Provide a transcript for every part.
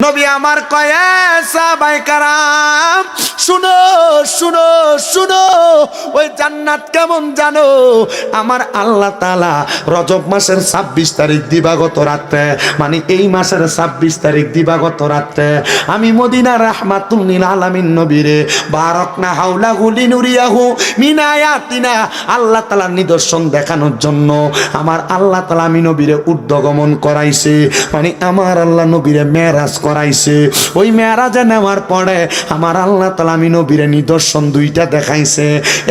নবী আমার কয় সাহাবায়ে কারাম শুনো শুনো শুনো, ওই জান্নাত কেমন জানো? আমার আল্লাহ তাআলা রজব মাসের 26 তারিখ দিবাগত রাতে, মানে এই মাসের 26 তারিখ দিবাগত রাতে আমি মদিনার রাহমাতুল লিল আলামিন নবীরে বারাকনা হাওলাহু লিনুরিয়াহু মিন আয়াতিনা, আল্লাহ তাআলার নিদর্শন দেখানোর জন্য আমার আল্লাহ তাআলা আমি নবীরে ঊর্ধ্বগমন করাইছে, মানে আমার আল্লাহ নবীরে মেরাজ করাইছে। ওই মেরাজে নেওয়ার পরে আমার আল্লাহ তাআলা আমি নবীরে নিদর্শন দুইটা দেখাইছে,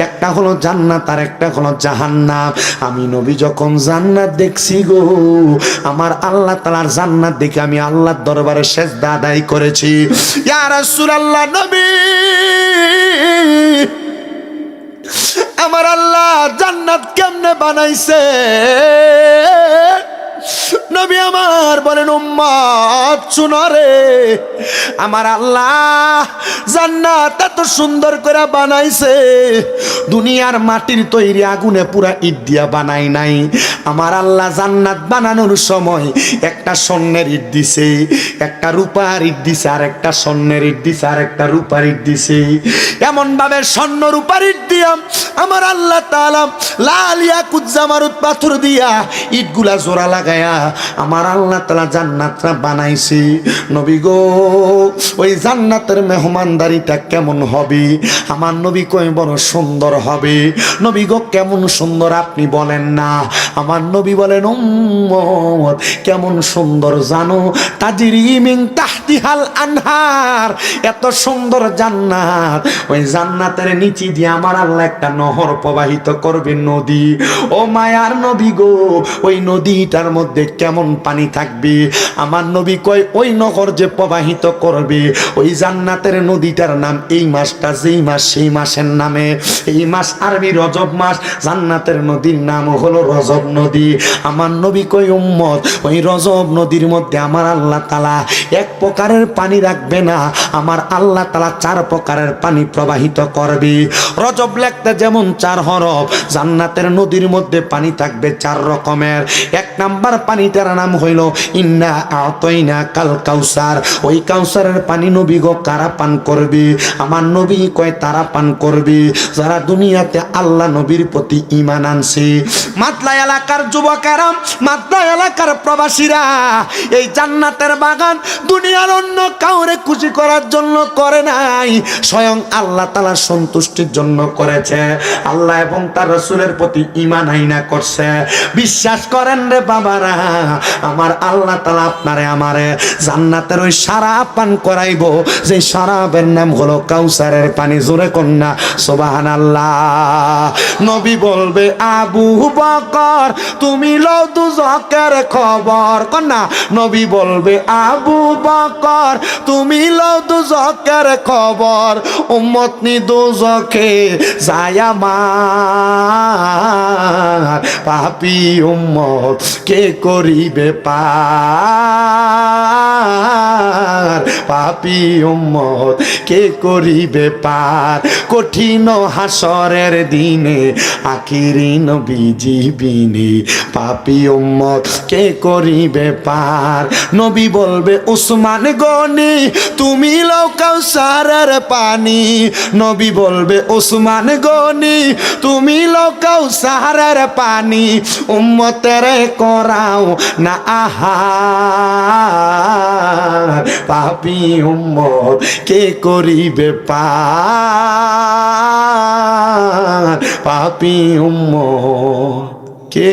একটা হলো জান্নাত আর একটা হলো জাহান্নাম। আমি নবী যখন জান্নাত দেখছি গো, আমার আল্লাহ তাআলার জান্নাত দেখে আমি আল্লাহর দরবারে সেজদা আদায় করেছি। ইয়া রাসূলুল্লাহ, নবী আমার আল্লাহ জান্নাত কেমনে বানাইছে? নবী আমার বলেন উম্মত শুনো রে, আমার আল্লাহ জান্নাত এত সুন্দর করে বানাইছে, দুনিয়ার মাটির তৈরি আগুনে পুরা ইট দিয়া বানাই নাই। আমার আল্লাহ জান্নাত বানানোর সময় একটা স্বর্ণের ইট দিছে, একটা রূপার ইট দিছে, আর একটা স্বর্ণের ইট দিছে, আর একটা রূপার ইট দিছে। এমন ভাবে স্বর্ণ রূপার ইট দিয়া আমার আল্লাহ তাআলা লাল ইয়াকুত জামারুত পাথর দিয়া ইটগুলা জোড়া লাগায়া আমার আল্লাহ তাআলা জান্নাতটা বানাইছে। নবী গো, ওই জান্নাতের মেহমানদারিটা কেমন হবে? আমার নবী কই বড় সুন্দর হবে। নবী গো কেমন সুন্দর আপনি বলেন না। আমার নবী বলেন উম্মত কেমন সুন্দর জানো? তাজরি মিন তাহতিহাল আনহার, এত সুন্দর জান্নাত, ওই জান্নাতের নিচে দিয়ে আমার আল্লাহ একটা নহর প্রবাহিত করবে, নদী। ও মায়ার নবী গো, ওই নদীটার মধ্যে কেমন পানি থাকবে? আমার নবী কয় ওই নহর যে প্রবাহিত করবে, ওই জান্নাতের নদীটার নাম এই মাসটা যেই মাস সেই মাসের নামে, এই মাস আরবি রজব মাস, জান্নাতের নদীর নাম হলো রজব নদী। আমার নবী কয় উম্মত ওই রজব নদীর মধ্যে আমার আল্লাহ তাআলা এক প্রকারের পানি রাখবে না, আমার আল্লাহ তাআলা 4 প্রকারের পানি প্রবাহিত করবে। রজব লেখতে যেমন 4 হরফ, জান্নাতের নদীর মধ্যে পানি থাকবে 4 রকমের। 1 নাম্বার পানিটার নাম হইল ইন্না আতাইনা কাল কাউসার। ওই কাউসারের পানি নবী গো কারা পান করবে? আমার নবী কয় তারা পান করবে যারা দুনিয়াতে আল্লাহ নবীর প্রতি ঈমান আনছে। মাতলা এলাকার যুবকেরা, মাতলা এলাকার প্রবাসীরা, এই জান্নাতের বাগান দুনিয়ার অন্য কাউরে খুশি করার জন্য করে নাই, স্বয়ং আল্লাহ তাআলার সন্তুষ্টির জন্য করেছে। আল্লাহ এবং তার রাসূলের প্রতি ঈমান আইনা করছে। বিশ্বাস করেন রে বাবারা, আমার আল্লাহ তাআলা আপনারে আমারে জান্নাতের ওই শরাব পান করাইবো, যে শরাবের নাম হলো কাউসারের পানি। জোরে কন্যা সুবহানাল্লাহ। নবী বলবে আবু বকর তুমি লও দুজকের খবর, কন্যা নবী বলবে আবু বকর তুমি লও দুজকের খবর, উম্মত নি দুজকে যায় আমার, পাপী উম্মত কে করিবে পার, পাপী উম্মত কে করিবে পার। কঠিন হাসরের দিনে আখিরি নবীজি বিনে, পাপী উম্মত কে করিবে পার। নবী বলবে উসমান গনি তুমি লও কাউসারের পানি, নবী বলবে উসমান গনি তুমি লও কাউসারের পানি, উম্মতের করাও না আহার, পাপী উম্মত কে করিবে পার, পাপী উম্মত কে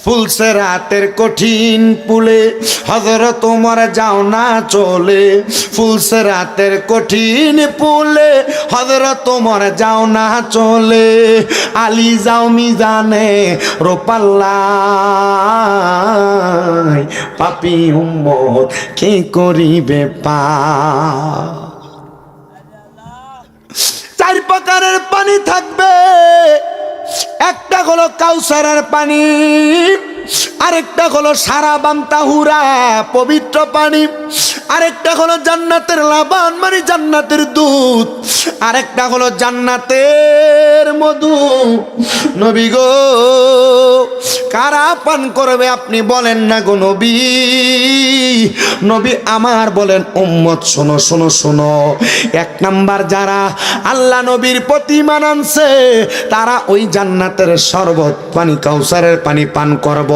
ফুলসে রাতের কঠিন পুলে হযরত ওমর যাও না চলে, ফুলসে রাতের কঠিন পুলে হযরত ওমর যাও না চলে, আলী যাও মিজানে রোপাল্লাই, পাপী উম্মত কে করিবে পার। 4 প্রকারের পানি থাকবে, একটা হলো কাউসারের পানি, আরেকটা হলো সারাবাম তাহুরা পবিত্র পানি, আরেকটা হলো জান্নাতের লাবান মানে জান্নাতের দুধ, আরেকটা হলো জান্নাতের মধু। নবী গো কারা পান করবে আপনি বলেন না গো নবী? নবী আমার বলেন উম্মত শোনো শোনো শোনো, এক নাম্বার যারা আল্লাহ নবীর প্রতি মানানছে তারা ওই জান্নাতের শরবত পানি কাউসারের পানি পান করব।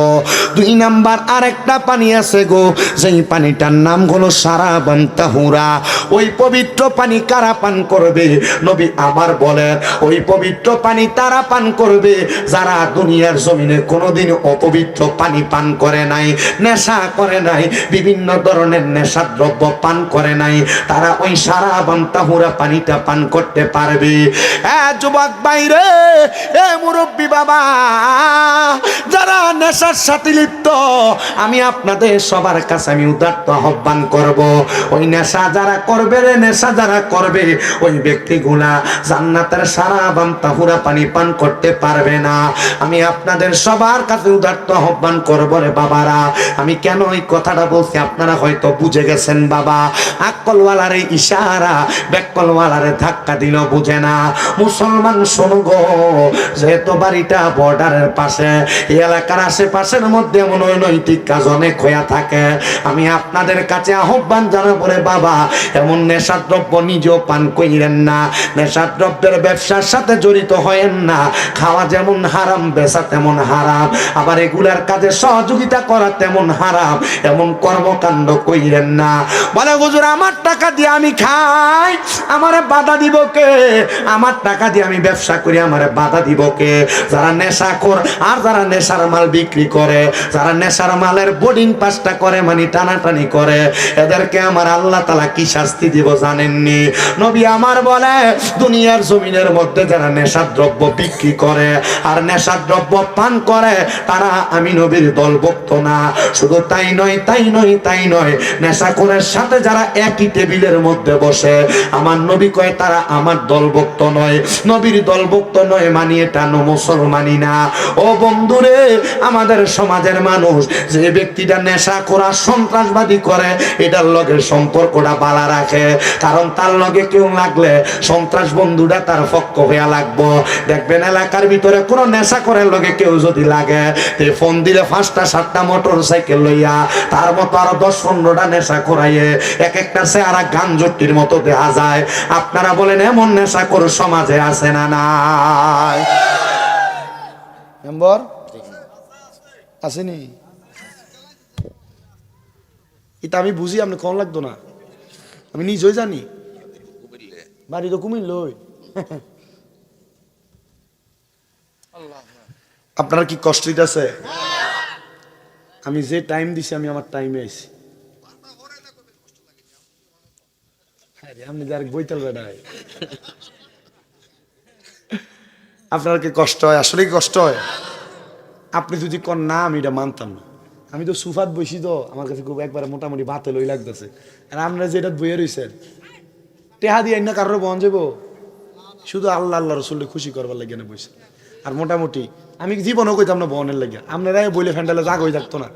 দুই নাম্বার আরেকটা পানি আছে গো, যেই পানিটার নাম হলো সারাবান তাহুরা। ওই পবিত্র পানি কারা পান করবে? নবী আমার বলেন ওই পবিত্র পানি তারা পান করবে যারা দুনিয়ার জমিনে কোনোদিন অপবিত্র পানি পান করে নাই, নেশা করে নাই, বিভিন্ন ধরনের নেশার দ্রব্য পান করে নাই, তারা ওই সারাবান তাহুরা পানিটা পান করতে পারবে। যুবক বাইরে, মুরব্বী বাবা, যারা নেশার সাথে লিপ্ত, আমি আপনাদের সবার কাছে আমি উদাত্ত আহ্বান করব, ওই নেশা যারা করবে রে, নেশা যারা করবে ওই ব্যক্তিগুলা জান্নাতের সারাবান তাহুরা পানি পান করতে পারবে না। আমি আপনাদের সবার কাছে উদাত্ত আহ্বান করব রে বাবারা। আমি কেন এই কথাটা বলছি আপনারা হয়তো বুঝে গেছেন বাবা। আকলওয়ালারে ইশারা, বেকলওয়ালারে ধাক্কা দিল বুঝে না। মুসলমান শোনো গো, যেহেতু বাড়িটা বর্ডারের পাশে, এই এলাকার আশেপাশের মধ্যে এমন অনৈতিক কাজ অনেক হয়ে থাকে, আমি আপনাদের কাছে আহ্বান জানাবো রে বাবা, এমন নেশার দ্রব্য নিজেও পান কইরেন না, নেশার দ্রব্যের ব্যবসার সাথে জড়িত হয়েন না। খাওয়া যেমন হারাম, বেচা তেমন হারাম, আবার এগুলার কাজে সহযোগিতা করা তেমন হারাম, এমন কর্মকাণ্ড কইরেন না। বলে হুজুর আমার টাকা দিয়ে আমি খাই, আমারে বাধা দিব কে? আমার টাকা দিয়ে আমি ব্যবসা করি, আমারে বাধা দিব কে? যারা নেশাখোর আর যারা নেশার মাল বিক্রি করে, যারা নেশার মালের বোর্ডিং পাসটা করে মানে টানাটানি করে, এদেরকে আমার আল্লাহ তাআলা কি শাস্তি দিব জানেননি? নবী আমার বলে দুনিয়ার জমিনের মধ্যে যারা নেশার দ্রব্য বিক্রি করে আর নেশার দ্রব্য পান করে তারা আমি নবীর দলভুক্ত না। শুধু তাই নয়, তাই নয়, তাই নয়, নেশাখোরের সাথে যারা একই টেবিলের মধ্যে বসে আমার নবী কয় তারা আমার দলভুক্ত নয়। নবীর দলভুক্ত নয় মানে এটা মুসলমানি না। ও বন্ধুরে, আমাদের সমাজের মানুষ যে ব্যক্তিটা নেশা করা সন্ত্রাসবাদী করে এটার লগে সম্পর্কটা বালা রাখে, কারণ তার লগে কেউ লাগলে সন্ত্রাস বন্ধুটা তার পক্ষ হইয়া লাগবো। দেখবেন এলাকার ভিতরে কোনো নেশা করে লগে কেউ যদি লাগে, ফোন দিলে 5টা 7টা মোটর সাইকেল লইয়া তার মতো আরো 10-15টা নেশা করাইয়ে এক একটা চেহারা গাঞ্জটির মতো দেখা যায়। আপনারা বলেন এমন নেশা করে সমাজে আছে না নাই? মেম্বার আসেনি? এটা আমি বুঝি, আপনি কম লাগতো না, আমি নিজেই জানি। বাড়ি তো কুমিল্লা। আপনারা কি কষ্ট দিতেছে? আমি যে টাইম দিছি আমি আমার টাইমে আইছি। আপনি যার বইতাল বেড়ায়, আপনার কি কষ্ট হয়? আসলে কি কষ্ট হয়? আপনি যদি কন না আমি এটা মানতাম না। আমি তো সুফাত বসি, তো আমার কাছে খুব একবারে মোটামুটি ভাতে লই লাগতেছে। আর আপনারা যেটা বইয়ে রয়েছেন টেহা দিয়ে না কারোর বন যাবো, শুধু আল্লাহ আল্লাহ রসুল্লে খুশি করবার লাগে না বসে। আর মোটামুটি আমি জীবনও কইতাম না বনের লাগে, আপনারা বইলে ফ্যান্ডালে রাগ হয়ে থাকতো না।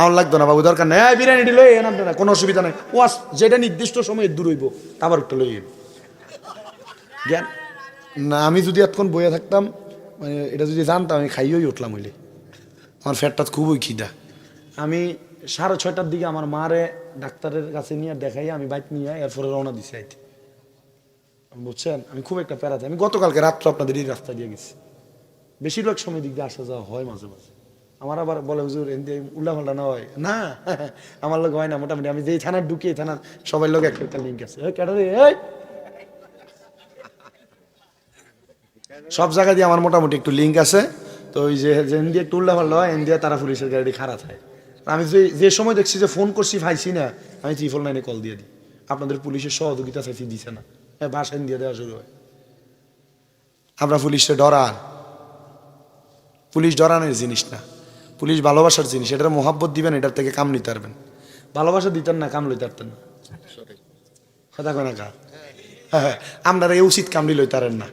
আমার লাগতো না বাবু, দরকার নেই, বিরিয়ানিটি লই এন আপনারা, কোনো অসুবিধা নাই। ওয়াস যেটা নির্দিষ্ট সময়ে দূর হইব তারপর একটা লই জ্ঞান না। আমি যদি এতক্ষণ বইয়া থাকতাম, মানে এটা যদি জানতাম আমি খাইয়েই উঠলাম হইলে। আমার ফ্যাটটা খুবই খিদা। আমি 6:30টার দিকে আমার মারে ডাক্তারের কাছে নিয়ে দেখাই আমি বাইক নিয়ে এরপরে রওনা দিছি আইতে, বুঝছেন? আমি খুব একটা প্যারাতে, আমি গতকালকে রাত্র আপনাদের এই রাস্তা দিয়ে গেছি। বেশিরভাগ সময় দিক দিয়ে আসা যাওয়া হয় মাঝে মাঝে। আমার আবার বলে হুজুর এমনি উল্লাপাল্টা না হয় না, আমার লোক হয় না। মোটামুটি আমি যেই থানার ঢুকি এই থানার সবাই লোক একটা লিঙ্ক আছে, সব জায়গা দিয়ে আমার মোটামুটি একটু লিঙ্ক আছে। তো ওই যে দিয়ে একটু উল্লাপাল্টা হয়, এন দিয়ে তারা পুলিশের গাড়ি খারাপ হয়। আমি যে সময় দেখছি যে ফোন করছি পাইছি না, আমি 999 কল দিয়ে দিই। আপনাদের পুলিশের সহযোগিতা চাইছি, দিছে না, বাসায় দিয়ে দেওয়া শুরু হয়। আমরা পুলিশে ডরান, পুলিশ ডরানোর জিনিস না, পুলিশ ভালোবাসার জিনিস। এটার মোহাব্বত দিবেন, এটার থেকে কাম নিতে পারবেন। ভালোবাসা দিতেন না, কাম লইতে পারতেন না। কথা কয় না কা? হ্যাঁ, আপনারা এ উচিত কামড়ি লইতে পারেন না।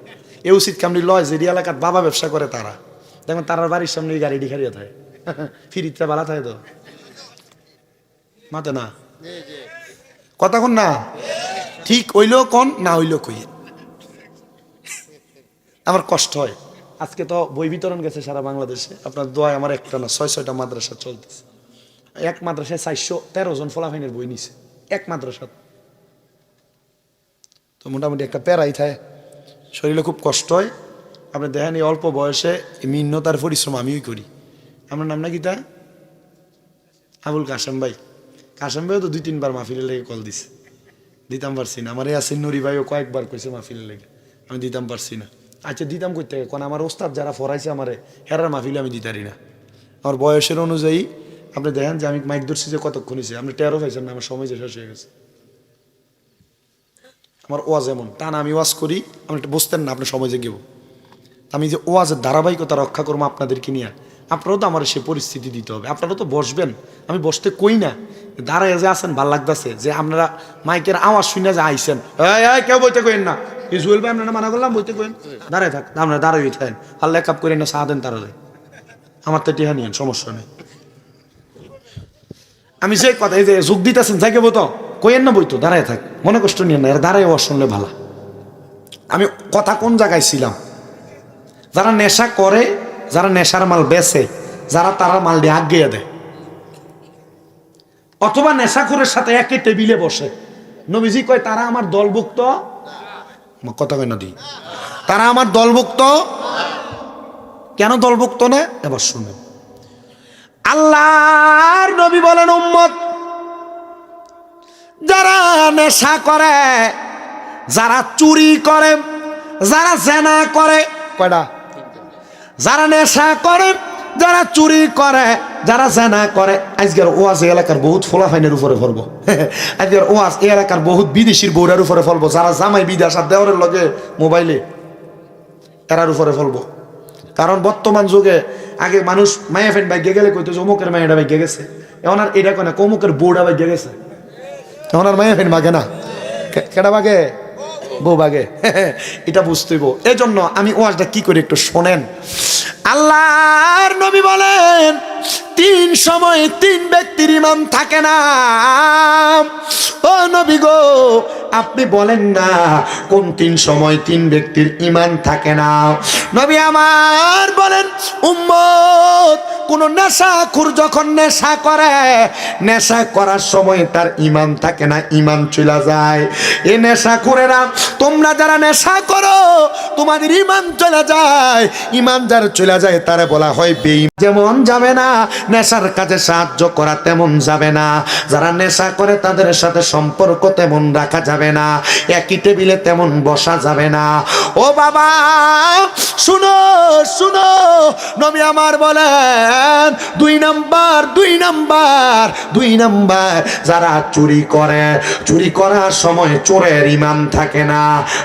এ উচিত কামড়ি লয় যে এলাকার বাবা ব্যবসা করে তারা, দেখবেন তার বাড়ির সামনে গাড়ি ডিখারিয়া থাকে, ফিরিতে বালা থাকে তো মাতে না। কথা কোন না, ঠিক হইলেও কোন না হইলেও কই। আমার কষ্ট হয়। আজকে তো বই বিতরণ গেছে সারা বাংলাদেশে, আপনার দোয়ায় আমার একটা না 6-6টা মাদ্রাসা চলতেছে। এক মাদ্রাসায় 413 জন ফলাফাইনের বই নিছে এক মাদ্রাসা। তো মোটামুটি একটা প্যারাই থাকে, শরীরে খুব কষ্ট হয়। আপনি দেখেন এই অল্প বয়সে মিন্নতার পরিশ্রম আমিও করি। আমার নাম নাকি তা আবুল কাশেম ভাই। কাশেম ভাইও তো 2-3 বার মাহফিলের লেগে কল দিছে, দিতাম পারছি না। আমার ইয়াসিন নুরি ভাইও কয়েকবার কইছে মাহফিলের লেগে, আমি দিতাম পারছি না। আচ্ছা দিতাম করতে কারণ আমার ওস্তাদ যারা ফরাইছে আমারে হেরার মাহফিলে আমি দিতারি না। আমার বয়সের অনুযায়ী আপনি দেখেন যে আমি মাইক ধরছি যে কতক্ষণ হয়েছে, আপনি টেরও পাইছেন না আমার সময় যে শেষ হয়ে গেছে। আমার ওয়াজ এমন টান, আমি ওয়াজ করি আপনি বুঝতেন না আপনি সময় যে গেব। আমি যে ওয়াজের ধারাবাহিকতা রক্ষা করবো আপনাদেরকে নিয়ে, আপনারাও তো আমার সে পরিস্থিতি দিতে হবে। আপনারাও তো বসবেন, আমি বসতে কই না, দাঁড়ায় যে আছেন ভাল লাগতেছে যে আপনারা মাইকের আওয়াজ শুনে যে আইসেন। কেউ বইতে কইেন না, জুয়েল ভাই আপনারা মানা করলাম বইতে কইেন, দাঁড়ায় থাক, আপনারা দাঁড়াই থাকেন, আল্লাহ কাপ করেন না সাহা দেন তারালে, আমার তো টিহা নিয়েন সমস্যা নেই। আমি যে কথা এই যে যোগ দিতেছেন যাই কেবো তো কইেন না বইতো, দাঁড়ায় থাক, মনে কষ্ট নিয়েন না, এর দাঁড়ায় ওয়াজ শুনলে ভালো। আমি কথা কোন জায়গায় ছিলাম, যারা নেশা করে, যারা নেশার মাল বেচে, যারা তারা মাল দিয়ে আগে দেয়, অথবা নেশাখোরের সাথে একই টেবিলে বসে, নবীজি কয় তারা আমার দলভুক্ত। কথা কয় না দি, তারা আমার দলভুক্ত। কেন দলভুক্ত না এবার শুনেন। আল্লাহর নবী বলেন উম্মত যারা নেশা করে, যারা চুরি করে, যারা জেনা করে, কয়টা, যারা নেশা করে, যারা চুরি করে, যারা জেনা করে। আজকের ওয়াজ এলাকার বহুত ফলাফাইনের উপরে ফলবো, আজকের ওয়াজ এলাকার বহুত বিদেশির বউরার উপরে ফলবো, যারা জামাই বিদেশ আর দেওয়ারের লগে মোবাইলে এরার উপরে ফলবো। কারণ বর্তমান যুগে আগে মানুষ মায়া ফেন বাইকে গেলে কইতো অমুকের মায়েরা বাইকে গেছে, এখন আর এটা কয় না অমুকের বউরা বাইকে গেছে, এখন আর মায়া ফেন বাগে না, কেডা বাগে, বউ বাগে। এটা বুঝতেইব। এই জন্য আমি ওয়াজটা কি করি একটু শোনেন। আল্লাহর নবী বলেন 3 সময় 3 ব্যক্তির ঈমান থাকে না। ও নবী গো আপনি বলেন না কোন 3 সময় 3 ব্যক্তির ঈমান থাকে না? নবী আমার বলেন উম্মত কোন নেশাখোর যখন নেশা করে, নেশা করার সময় তার ঈমান থাকে না, ঈমান চলে যায়। এই নেশাখোরেরা তোমরা যারা নেশা করো তোমাদের ঈমান চলে যায়, ঈমান যার চলে যায় তারে বলা হয় বেঈমান। যেমন যাবে না নেশার কাজে সাহায্য করা তেমন যাবে না, যারা নেশা করে তাদের সাথে সম্পর্ক তেমন রাখা যাবে না, একই টেবিলে তেমন বসা যাবে না। ও বাবা শুনো শুনো, নবী আমার বলেন 2 নাম্বার যারা চুরি করে, চুরি করার সময় চোরের ঈমান থাকে না।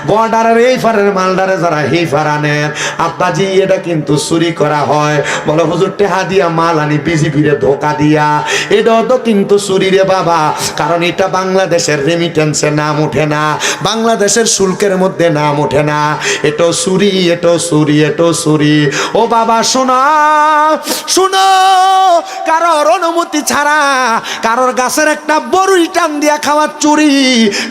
বর্ডারের এই ফারের মালদারে যারা হেফার আনেন, আব্বাজি এটা কিন্তু চুরি করা হয়, বলো হুজুর টেহা দিয়া মাল আনি বিজিবিরে ধোকা দিয়া, এটাও তো কিন্তু চুরি রে বাবা। কারণ এটা বাংলাদেশের রেমিটেন্সে নাম ওঠে না, বাংলাদেশের শুল্কের মধ্যে নাম ওঠে না, এটাও চুরি, এটাও চুরি, এটাও চুরি। ও বাবা শোনো শোনো, কারোর অনুমতি ছাড়া কারোর গাছের একটা বড়ই টান দিয়া খাওয়া চুরি,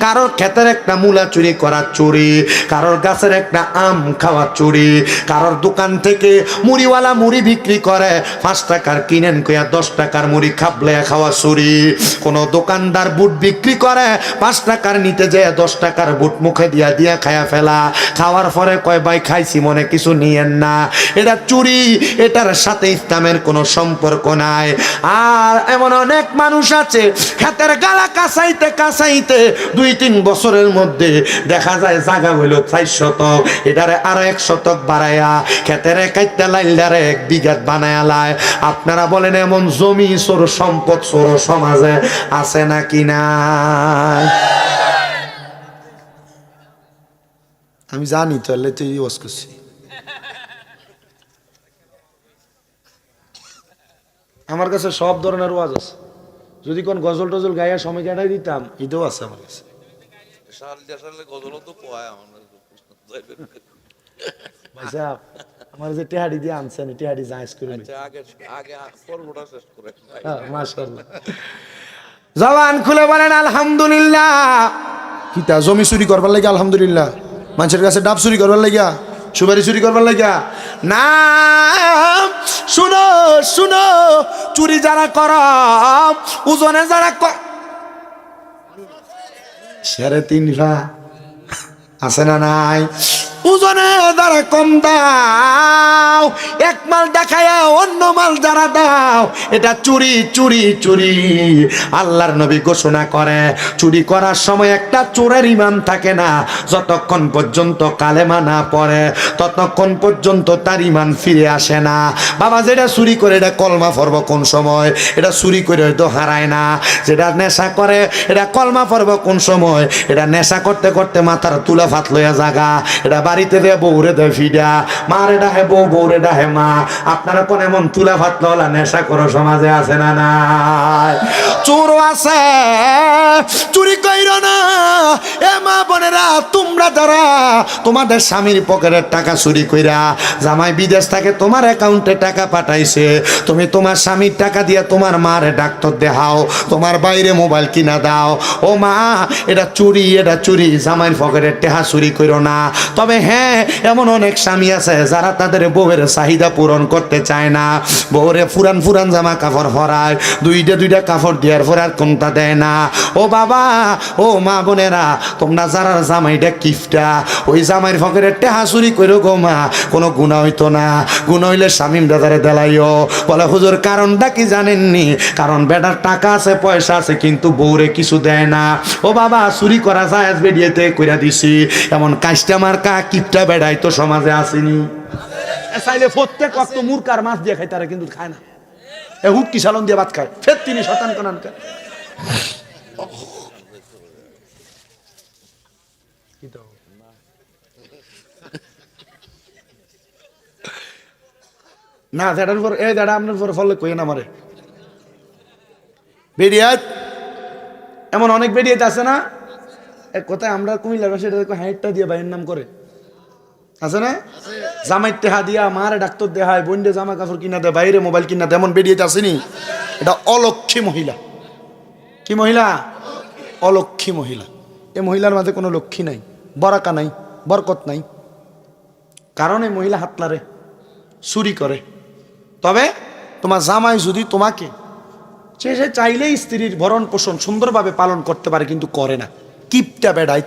কারোর ক্ষেতের একটা মূলা চুরি করা চুরি, কারোর গাছের একটা আম খাওয়া চুরি, কারোর দোকান থেকে মুড়িওয়ালা মুড়ি বিক্রি করে 5 টাকার কিনেন কইয়া 10 টাকার মুড়ি খাবলে খাওয়া চুরি, কোন দোকানদার বুট বিক্রি করে 5 টাকার নিতে যায় 10 টাকার বুট মুখে দিয়া দিয়া খায়া ফেলা, খাওয়ার পরে কয় ভাই খাইছি মনে কিছু নিয়েন না, এটা চুরি, এটার সাথে ইসলামের কোনো সম্পর্ক নাই। আর এমন অনেক মানুষ আছে ক্ষেতের গালা কাঁচাইতে কাঁচাইতে 2-3 বছরের মধ্যে দেখা যায় জায়গা হইল 4 শতক, এটারে আরো 1 শতক বাড়াইয়া ক্ষেতের কাইতে লাইলারে 1 বিঘা বানায়া লায়। আপনারা বলেন এমন জমি চোর সম্পদ চোর সমাজে আছে নাকি না? আমি জানি তো, আল্লাহ তো ইউজ করছি। আমার কাছে সব ধরনের ওয়াজ আছে, যদি কোন গজল টজল গাইয়া সময় কাটাই দিতাম এটাও আছে আমার কাছে। আমার যে টেহাড়ি দিয়ে আনছেন টেহাড়ি জায়েজ করে মাশাআল্লাহ। জবান খুলে বলেন আলহামদুলিল্লাহ। কিতা জমি চুরি করবার লাগে আলহামদুলিল্লাহ? মানুষের কাছে ডাব চুরি করবার লাগিয়া, সুপারি চুরি করবার লাগিয়া না। শুনো শুনো, চুরি যারা কর, ওজনে যারা সাড়ে 3 আছে না নাই, ওজনে যারা কম দাও, এক মাল দেখায়া অন্য মাল যারা দাও, এটা চুরি চুরি চুরি। আল্লাহর নবী ঘোষণা করে, চুরি করার সময় একটা চোরের ইমান থাকে না, যতক্ষণ পর্যন্ত কালেমা না পড়ে ততক্ষণ পর্যন্ত তার ইমান ফিরে আসে না। বাবা যেটা চুরি করে এটা কলমা পড়ব কোন সময়? এটা চুরি করে হয়তো হারায় না। যেটা নেশা করে এটা কলমা পড়ব কোন সময়? এটা নেশা করতে করতে মাথার তুলা ফাত লইয়া জাগা, এটা বাড়িতে দে বউরে দে ফিডা, মারে ডাহে বউ, বউরে ডাহে মা। আপনারা কোন এমন তুলা ফাত লওয়ালা নেশা করো সমাজে আছে না নাই? চোর আছে, চুরি কইরো না। এ মা বোনেরা, তোমরা যারা তোমাদের স্বামীর পকেটের টাকা চুরি কইরা, জামাই বিদেশ থেকে তোমার অ্যাকাউন্টে টাকা পাঠাইছে, তুমি তোমার স্বামীর টাকা দিয়ে তোমার মারে ডাক্তার দেখাও, তোমার বাইরে মোবাইল কিনা দাও, ও মা এটা চুরি, এটা চুরি। জামাইয়ের পকেটের টাকা চুরি কইরো না। তবে হ্যাঁ, এমন অনেক স্বামী আছে যারা তাদের বউয়ের চাহিদা পূরণ করতে চায় না, বউরে ফুরান ফুরান জামা কাপড় পরায়, দুইটা কাপড় দেওয়ার পর আর কোনটা দেয় না। ও বাবা, ও মা বোনেরা, তোমরা যারা জামাইটা কিফটা, ওই জামাইয়ের পকেটের টাকা চুরি কইরো গো মা, কোনো গুনাহ হইতো না। গুনাহ হইলে স্বামী দাদারে দেলাইও। বলে হুজুর কারণটা কি জানেননি? কারণ বেটার টাকা আছে, পয়সা আছে, কিন্তু বউরে কিছু দেয় না। ও বাবা, চুরি করা যায় বেরিয়েতে কইরা দিছি, এমন কাস্টমার কা কিপটা বেড়াই তো সমাজে আসেনি। চাইলে প্রত্যেক ওয়াক্ত মুরকার মাছ দিয়ে খায়, তারা কিন্তু খায় না। এ হুটকি সালন দিয়ে ভাত খায়, ফের তিনি শতান কানান খায়। না দাদার পর, এ দাদা আপনার পর ফলে কই না মারে বেরিয়াত। এমন অনেক বেরিয়াত আছে না, এক কথায় আমরা কুমিল্লার ভাষায় এটা হাইটটা দিয়ে ভাইয়ের নাম করে আছে না, জামাই টেহা দিয়া মারে ডাক্তার দেহায়, বন্ডে জামা কাপড় কিনা দেয়, বাইরে মোবাইল কিনা দেয়, এমন বেরিয়েতে আসেনি। এটা অলক্ষী মহিলা। কি মহিলা? অলক্ষী মহিলা। এই মহিলার মাঝে কোনো লক্ষ্মী নাই, বরাকা নাই, বরকত নাই। কারণ এই মহিলা হাতলারে চুরি করে। তবে তোমার জামাই যদি তোমাকে সে চাইলেই স্ত্রীর ভরণ পোষণ সুন্দরভাবে পালন করতে পারে, কিন্তু করে না, কিপটা বেড়াই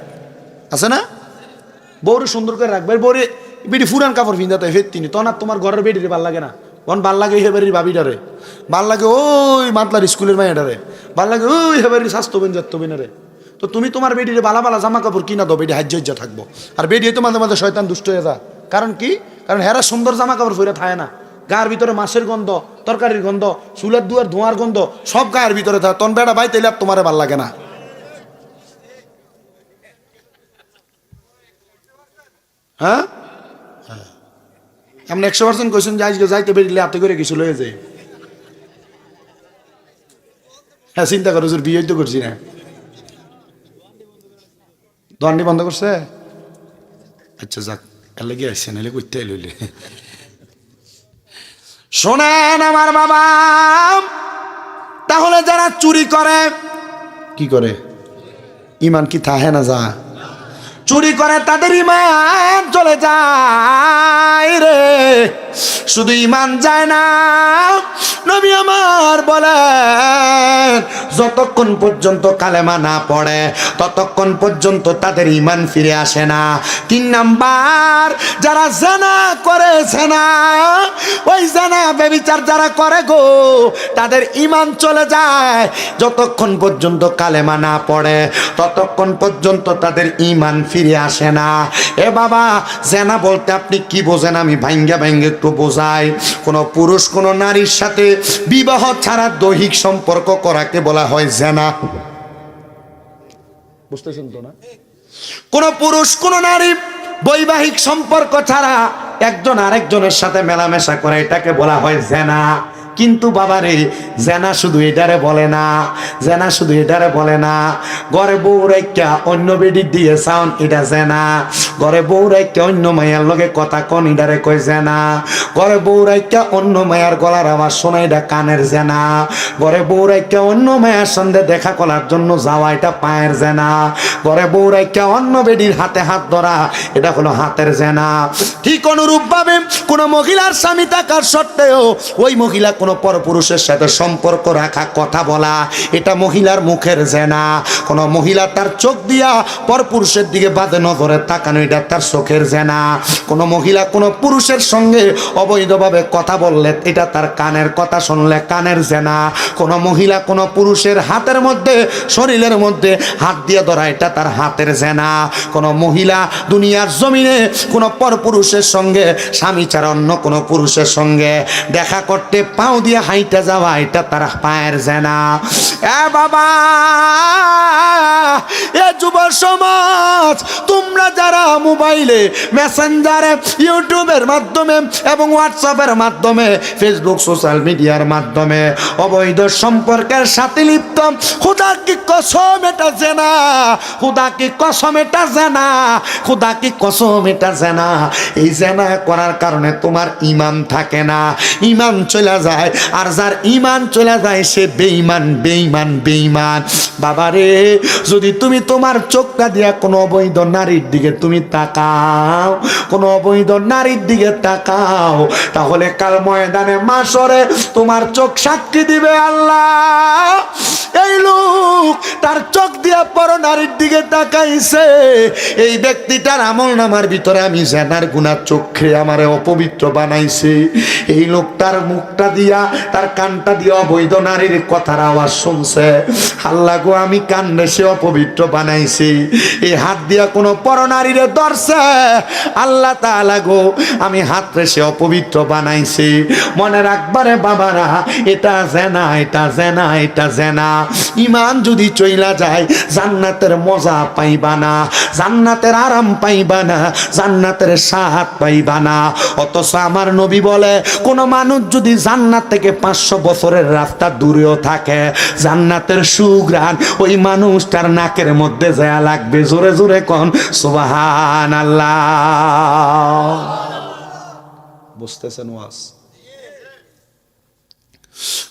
আছে না। বউরে সুন্দর করে রাখবে, বউরে বেটি ফুরান কাপড় ভিন্দাতে ফের তিনি, তখন আর তোমার ঘরের বেটিরে ভাল লাগে না। তখন ভাল লাগে হেবারির ভাবিটারে, ভাল লাগে ওই মাতলার স্কুলের মাইয়াটারে, ভাল লাগে ওই হেবারির স্বাস্থ্যবেন যাত্তবেনারে। তো তুমি তোমার বেটিরে বালা বালা জামা কাপড় কিনা দাও, বেটি হাজ্য থাকবো। আর বেটি তো মাঝে মাঝে শয়তান দুষ্ট হয়ে যা। কারণ কি? কারণ হেরা সুন্দর জামা কাপড় ফিরে থাকে না, গায়ের ভিতরে মাছের গন্ধ, তরকারির গন্ধ, চুলের দুয়ার ধোঁয়ার গন্ধ সব গায়ের ভিতরে থাকে। তখন বেটা ভাই তাইলে আর তোমার ভাল লাগে না। হ্যাঁ, আপনি 100% কইছেন যে আজকে যাইতে বেরিলে হাতে করে কিছু লয়ে যায়। হ্যাঁ, চিন্তা করো, বিয়ে তো করছি না, দোয়ানি বন্ধ করছে। আচ্ছা যাক, এর লেগে আসছে, নাহলে করতে লইলে। শোনেন আমার বাবা, তাহলে যারা চুরি করে কি করে? ইমান কি থাহে না যা? চুরি করে তাদের ইমান চলে যায় রে। শুধু ইমান যায় না, নবী আমার বলেন যতক্ষণ পর্যন্ত কালেমা না পড়ে ততক্ষণ পর্যন্ত তাদের ইমান ফিরে আসে না। 3 নাম্বার, যারা জানা করে, জানা ওই জানা ব্যভিচার যারা করে গো, তাদের ইমান চলে যায়। যতক্ষণ পর্যন্ত কালেমা না পড়ে ততক্ষণ পর্যন্ত তাদের ইমান ফিরে আসে না। এ বাবা, জানা বলতে আপনি কি বোঝেন? আমি ভাঙ্গা ভাঙ্গে একটু বোঝাই। কোন পুরুষ কোন নারীর সাথে বিবাহ ছাড়া দৈহিক সম্পর্ক করাকে বলা হয় জানা। বুঝতেছেন তো না? কোন পুরুষ কোন নারী বৈবাহিক সম্পর্ক ছাড়া একজন আরেকজনের সাথে মেলামেশা করে, এটাকে বলা হয় জানা। কিন্তু বাবারে, জেনা শুধু এটারে বলে না, জেনা শুধু এটারে বলে না, ঘরে বউ রেখা অন্য বেডির দিয়ে সাউন্ড, এটা জেনা। ঘরে বউ রাইখা অন্য মায়ার লগে কথা কন ইডারে কয় জেনা। ঘরে বউ রাইখা অন্য মায়ার গলার আওয়াজ শোনা এটা কানের জেনা। ঘরে বউ রাইখা অন্য মায়ার সঙ্গে দেখা করার জন্য যাওয়া এটা পায়ের জেনা। ঘরে বউ রাইখা অন্য বেডির হাতে হাত ধরা এটা হলো হাতের জেনা। ঠিক অনুরূপ ভাবে কোন মহিলার স্বামী থাকার সত্ত্বেও ওই মহিলা কোন পরপুরুষের সাথে সম্পর্ক রাখা কথা বলা এটা মহিলার মুখের জেনা। কোন মহিলা তার চোখ দিয়া পরপুরুষের দিকে বাদে নজরে তাকানো এটা তার চোখের জেনা। কোন মহিলা কোন পুরুষের সঙ্গে অবৈধভাবে কথা বললে এটা তার কানের কথা শুনলে কানের জেনা। কোন মহিলা কোন পুরুষের হাতের মধ্যে শরীরের মধ্যে হাত দিয়ে ধরা এটা তার হাতের জেনা। কোন মহিলা দুনিয়ার জমিনে কোন পরপুরুষের সঙ্গে স্বামী ছাড়া অন্য কোন পুরুষের সঙ্গে দেখা করতে পাও দিয়ে হাইটা যাওয়া এটা তার পায়ের জেনা। এ বাবা, এ যুব সমাজ, তোমরা যারা মোবাইলে মেসেঞ্জারে ইউটিউবের মাধ্যমে এবং হোয়াটসঅ্যাপের মাধ্যমে ফেসবুক সোশ্যাল মিডিয়ার মাধ্যমে অবৈধ সম্পর্কের সাথে লিপ্ত, খোদা কি কসম এটা জেনা, খোদা কি কসম এটা জেনা, খোদা কি কসম এটা জেনা। এই জেনা করার কারণে তোমার ঈমান থাকে না, ঈমান চলে যায়। আর যার ঈমান চলে যায় সে বেঈমান, বেঈমান, বেঈমান। বাবারে, যদি তুমি তোমার চোখটা দিয়া কোনো অবৈধ নারীর দিকে তুমি তাকাও, কোনো অবৈধ নারীর দিকে তাকাও, তাহলে কাল ময়দানে মাশরে তোমার চোখ সাক্ষী দিবে, আল্লাহ এই লোক তার চোখ দিয়া পর নারীর দিকে তাকাইছে, এই ব্যক্তিটার আমল নামার ভিতরে আমি জেনার গুনাহ চোখে আমারে অপবিত্র বানাইছে। এই লোকটার মুখটা দিয়া তার কানটা দিয়া অবৈধ নারীর কথার আওয়াজ শুনছে, আল্লাহ গো আমি কান সে অপবিত্র বানাইছি। এই হাত দিয়া কোনো পরনারীরে ধরছে, আল্লাহ তাআলা গো আমি হাত রেসে অপবিত্র বানাইছি। মনে রাখবারে বাবারা, এটা জেনা, এটা জেনা, এটা জেনা। ঈমান যদি চইলা যায় জান্নাতের মজা পাইবা না, জান্নাতের আরাম পাইবা না, জান্নাতের স্বাদ পাইবা না। অথচ আমার নবী বলে কোন মানুষ যদি জান্নাত থেকে 500 বছরের রাস্তা দূরেও থাকে, জান্নাতের সুঘ্রাণ ওই মানুষটার নাকের মধ্যে যায় লাগবে। জোরে জোরে কোন সুবহানাল্লাহ। বুঝতেছেন ওয়াজ?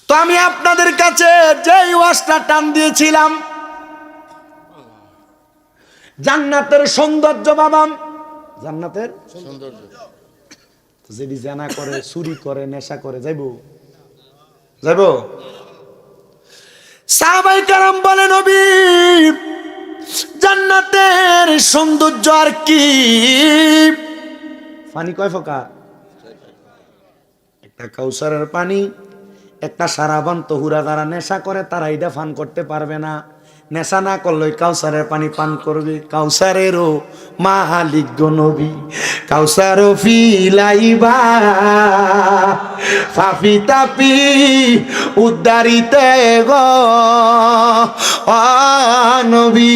তো আমি আপনাদের কাছে যেই ওয়াজটা টান দিয়েছিলাম, জান্নাতের সৌন্দর্য বাবা, জান্নাতের সৌন্দর্য। যদি জানা করে, চুরি করে, নেশা করে, যাইব যাইব? সাহাবায়ে কেরাম বলে নবী জান্নাতের সৌন্দর্য আর কি? পানি কয় প্রকার? একটা কাউসারের পানি, একটা সারাবান তহুরা। যারা নেশা করে তারা এটা পান করতে পারবে না, নেশা না করলে কাউসারের পানি পান করবে। কাউসারেরও মালিক গো নবী, কাউসারও ফিলাইবা ফাফি তাপি উদ্ধারিতে গো নবী,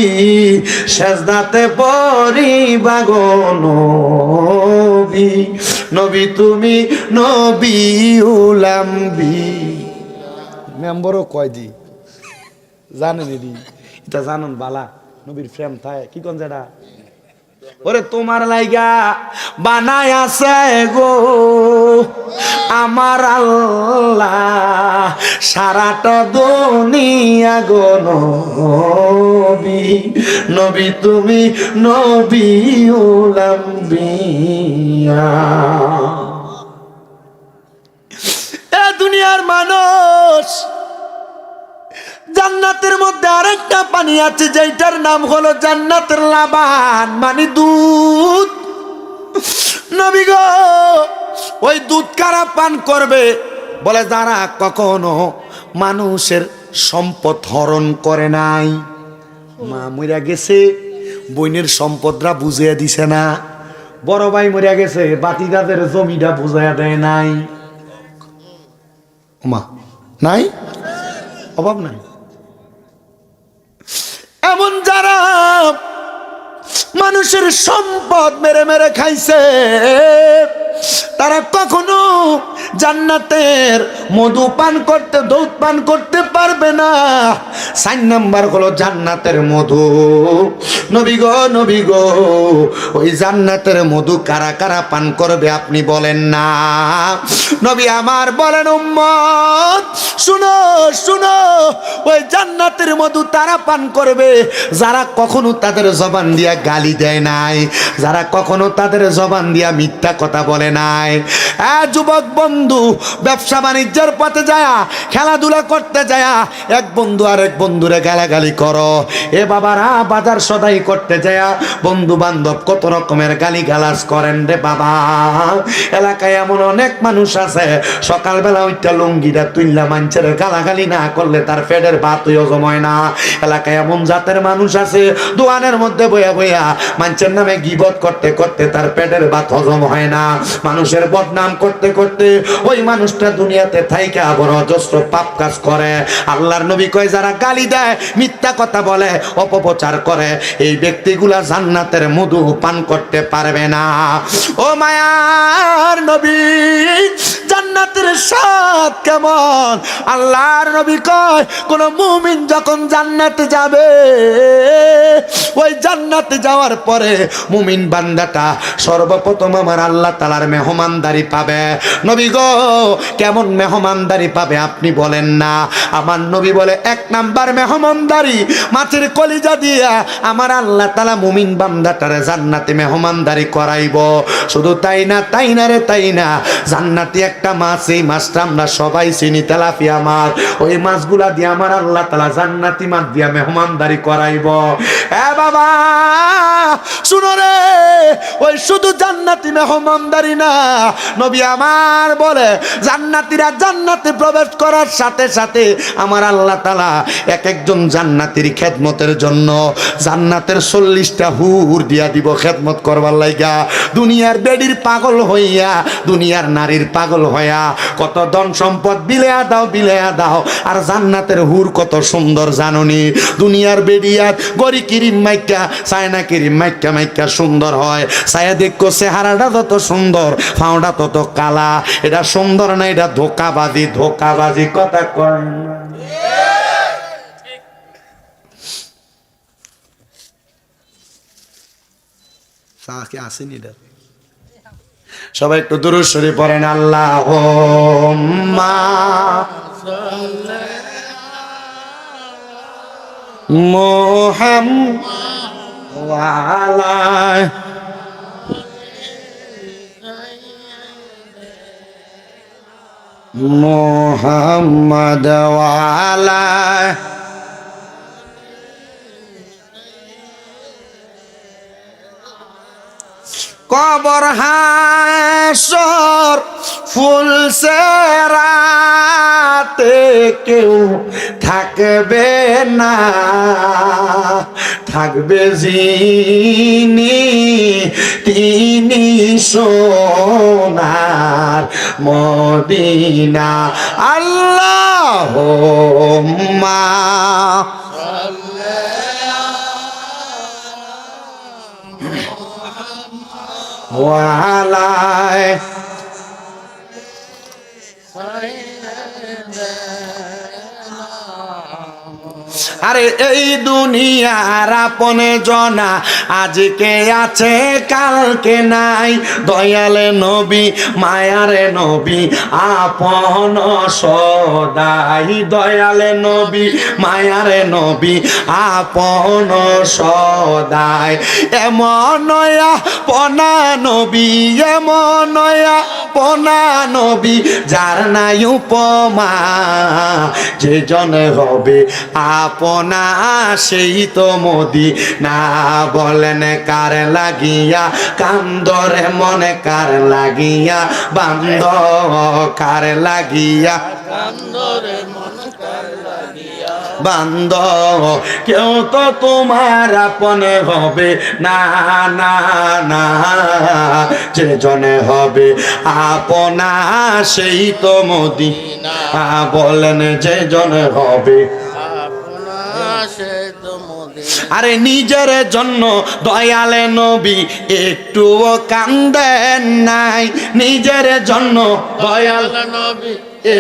সেজদাতে পড়িবা গো নবী, নবী তুমি নবী উলাম্বি। মেম্বরও কয় দি জানেন, এদি এটা জানুন বালা নবীর প্রেম থায় কি কোন যেটা ওরে তোমার লাইগা বানায় আছে গো আমার আল্লাহ সারাটা দুনিয়া গো নবী, নবী তুমি নবী উলাম্বিয়া। এ দুনিয়ার মানুষ, জান্নাতের মধ্যে আরেকটা পানি আছে যেটার নাম হলো জান্নাতের লাবান, মানে দুধ। নবী গো ওই দুধ কারা পান করবে? বলে যারা কখনো মানুষের সম্পদ হরণ করে নাই। মা মরিয়া গেছে, বইনের সম্পদরা বুঝিয়ে দিছে না। বড় ভাই মরিয়া গেছে, বাতিদাদের জমিটা বুঝাইয়া দেয় নাই। মা নাই, অভাব নাই। এমন যারা মানুষের সম্পদ মেরে মেরে খাইছে, তারা কখনো জান্নাতের মধু পান করতে, দুধ পান করতে পারবে না। 4 নাম্বার হলো জান্নাতের মধু। নবী গো ওই জান্নাতের মধু কারা কারা পান করবে আপনি বলেন না। নবী আমার বলেন, উম্মত শুনো শুনো, ওই জান্নাতের মধু তারা পান করবে যারা কখনো তাদের জবান দিয়া গালি দেয় নাই, যারা কখনো তাদের জবান দিয়া মিথ্যা কথা বলে নাই। যুবক বন্ধু, ব্যবসা বাণিজ্যের পথে যায়, খেলাধুলা করতে যায়, এক বন্ধু আরেক বন্ধুরে গালাগালি করো। এ বাবারা বাজার সদাই করতে যায় বন্ধু বান্ধব কত রকমের গালি গালাজ করেন রে বাবা। এলাকায় এমন অনেক মানুষ আছে, সকালবেলা ওইটা লুঙ্গিটা তুইলা মানুষের গালাগালি না করলে তার পেটের ভাত হজম হয় না। এলাকায় এমন জাতের মানুষ আছে, দোকানের মধ্যে বইয়া বইয়া মানুষের নামে গীবত করতে করতে তার পেটের ভাত হজম হয় না। মানুষের বদনাম করতে করতে ওই মানুষটা দুনিয়াতে থাইকা বড় অজস্র পাপ কাজ করে। আল্লাহর নবী কয়, যারা গালি দেয়, মিথ্যা কথা বলে, অপপ্রচার করে, এই ব্যক্তিগুলা জান্নাতের মধু পান করতে পারবে না। ও মায়ার নবী, জান্নাতের স্বাদ কেমন? আল্লাহর নবী কয়, কোন মুমিন যখন জান্নাতে যাবে, ওই জান্নাতে যাওয়ার পরে মুমিন বান্দাটা সর্বপ্রথম আমার আল্লাহ তাআলার মেহমানদারি পাবে। নবী গো, কেমন মেহমানদারি পাবে আপনি বলেন না। আমার নবী বলে, 1 নাম্বার মেহমানদারি, মাছের কলিজা দিয়া আমার আল্লাহ তাআলা মুমিন বান্দাটারে জান্নাতে মেহমানদারি করাইব। শুধু তাই না, তাই না রে তাই না, জান্নাতি একটা মাছ, এই মাছটা আমরা সবাই চিনি, তেলাপিয়া মাছ, ওই মাছগুলা দিয়ে আমার আল্লাহ তাআলা জান্নাতি মাছ দিয়া মেহমানদারি করাইব। এ বাবা শুনো রে, ওই শুধু জান্নাতি মেহমানদারি না, নবী আমার বলে জান্নাতীরা জান্নাতে প্রবেশ করার সাথে সাথে আমার আল্লাহ তাআলা এক একজন জান্নাতীর খেদমতের জন্য জান্নাতের 40টা হুর দিয়া দিব খেদমত করবার লাইগা। দুনিয়ার বেডির পাগল হইয়া, দুনিয়ার নারীর পাগল হইয়া কত ধন সম্পদ বিলেয়া দাও, বিলেয়া দাও, আর জান্নাতের হুর কত সুন্দর জাননি। দুনিয়ার বেডিয়াত গরি কিরিম মাইকা, সায়না কিরিম মাইকা মাইকা সুন্দর হয়, সায়া দেখো চেহারাটা তত সুন্দর, ফাউডা তত কালা। এটা সুন্দর না, এটা ধোকাবাজি, ধোকাবাজি কথা কয় না। আসেনি এটা, সবাই একটু দুরূদ শরীফ পড়েন। আল্লাহুম্মা মুহাম্মাদ ওয়া আলা মুহাম্মাদ ওয়া আলা কবর হাসর ফুলসেরাতে কেউ থাকবে না, থাকবে যিনি তিনি সোনার মদিনা। আল্লাহুম্মা ওয়ালায় আরে এই দুনিয়ার আপনে জনা আজকে আছে কালকে নাই, দয়ালে নবী মায়ারে নবী আপন সদাই, দয়ালে নবী মায়ারে নবী আপন সদাই। এমন পনা নবী, এমন পনা নবী যার নাই উপমা, যে জনে হবে আপনা সেই তো মদিনা। বলেন কার লাগিয়া কান্দরে মনে, কার লাগিয়া বান্দ, কার লাগিয়া কান্দরে মনে, কার লাগিয়া বান্দ, কেউ তো তোমার আপনে হবে না না না, যে জনে হবে আপনা সেই তো মদিনা। বলেন যে জনে হবে আপনা সেই তো আরে নিজের জন্য দয়ালে নবী একটুও কান্দেন নাই, নিজের জন্য দয়ালে নবী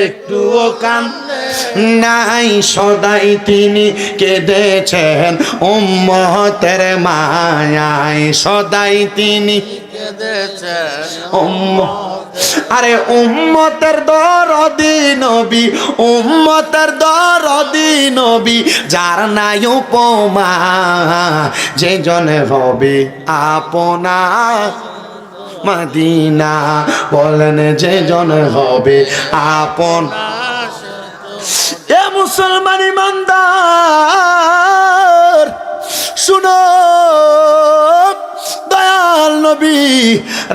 একটুও কান্দেন নাই, সদাই তিনি কেঁদেছেন উম্মতের মায়ায়, সদাই তিনি কেঁদেছেন আরে উম্মতের দরদি নবী, উম্মতের দরদি নবী, যার নাই উপমা, যে জনে হবে আপনার মদিনা, বলেন যে জনে হবে আপন। এ মুসলমান ইমানদার শুনো, দয়াল নবী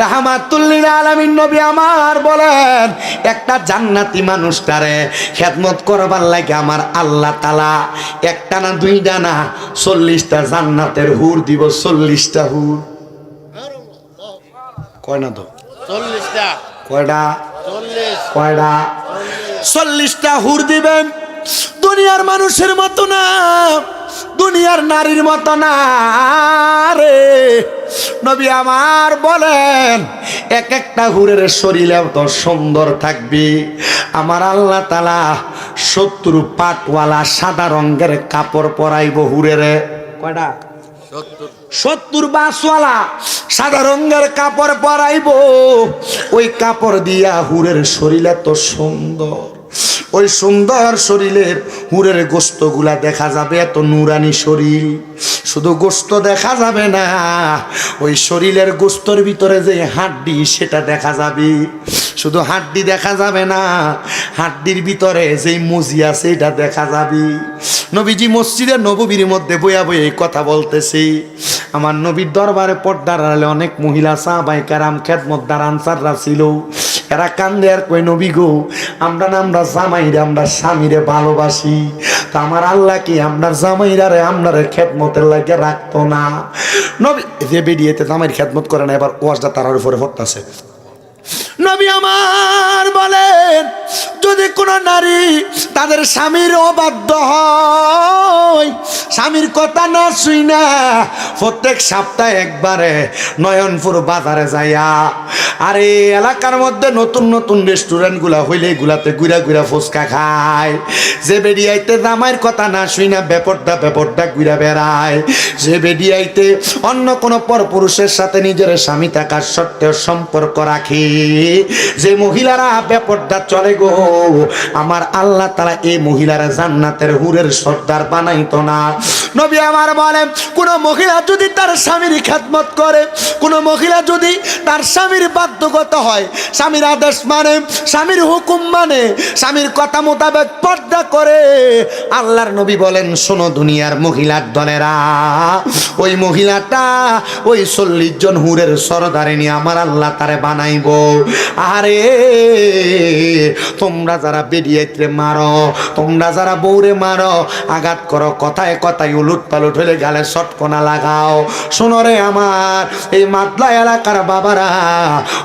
রাহমাতুল লিল আলামিন নবী আমার বলেন, একটা জান্নাতি মানুষটারে খেদমত করবার লাগে আমার আল্লাহ তাআলা একটা না দুইটা না 40টা জান্নাতের হুর দিব। 40টা হুর কয় না তো 40টা কয়টা 40 কয়টা 40টা হুর দিবেন। দুনিয়ার মানুষের মতো না, দুনিয়ার নারীর মতো না রে। নবী আমার বলেন এক একটা হুরের শরীরে তো সুন্দর থাকবে। আমার আল্লাহ তাআলা 70 পাটওয়ালা সাদা রঙের কাপড় পরাইব হুরেরে। কয়টা 70 বাসওয়ালা সাদা রঙের কাপড় পরাইব। ওই কাপড় দিয়া হুরের শরীর এত সুন্দর, ওই সুন্দর শরীরের হুরের গোস্তগুলা দেখা যাবে, এত নুরানি শরীর। শুধু গোস্ত দেখা যাবে না, ওই শরীরের গোস্তর ভিতরে যে হাড্ডি সেটা দেখা যাবে। শুধু হাড্ডি দেখা যাবে না, হাড্ডির ভিতরে যেই মজি আছে এটা দেখা যাবে। নবীজি মসজিদে নববীর মধ্যে বইয়া বইয়া এই কথা বলতেছি। আমার নবীর দরবারে পর্দার আড়ালে অনেক মহিলা সাহাবায়ে কেরাম খেদমতদার আনসাররা ছিল। এরা কান্দে আর কই, নবী গো, আমরা জামাইরে, আমরা স্বামীরে ভালোবাসি, তো আমার আল্লাহ কি আমরা জামাইরারে আপনারে খেদমতের লাগে রাখতো না? নবী যে বেরিয়েতে জামাইর খেদমত করে না, এবার ওয়াজটা তার উপরে পড়তাছে। নবী আমার বলেন, যদি কোনো নারী তাদের স্বামীর অবাধ্য হয়, স্বামীর কথা না শুই না, প্রত্যেক সপ্তাহে একবারে নয়নপুর বাজারে যাইয়া, আর এই এলাকার মধ্যে নতুন নতুন রেস্টুরেন্টগুলা হইলে এগুলাতে ঘুরা ঘুরা ফুচকা খায়, যে বেরিয়াইতে জামাইয়ের কথা না শুই না বেপরদা ঘুরা বেড়ায়, যে বেরিয়াইতে অন্য কোনো পরপুরুষের সাথে নিজের স্বামী থাকার সত্ত্বেও সম্পর্ক রাখে, যে মহিলারা বেপরদা চলে গো, আমার আল্লাহ তাআলা এই মহিলারা জান্নাতের হুরের সর্দার বানাইতো না। নবী আমার বলেন, কোন মহিলা যদি তার স্বামীর খেদমত করে, কোন মহিলা যদি তার স্বামীর বাধ্যগত হয়, স্বামীর আদেশ মানে, স্বামীর হুকুম মানে, স্বামীর কথা মোতাবেক পর্দা করে, আল্লাহর নবী বলেন, শোনো দুনিয়ার মহিলার দলেরা, ওই মহিলাটা ওই 40 জন হুরের সরদারিনী আমার আল্লাহ তারে বানাইবো। আরে তোমরা যারা বেরিয়েতে মারো, তোমরা যারা বউরে মারো, আঘাত করো, কথায় কথায় উলুট পালুট হলে গালে শটকনা লাগাও, শোনো রে আমার এই মাতলা এলাকার বাবারা,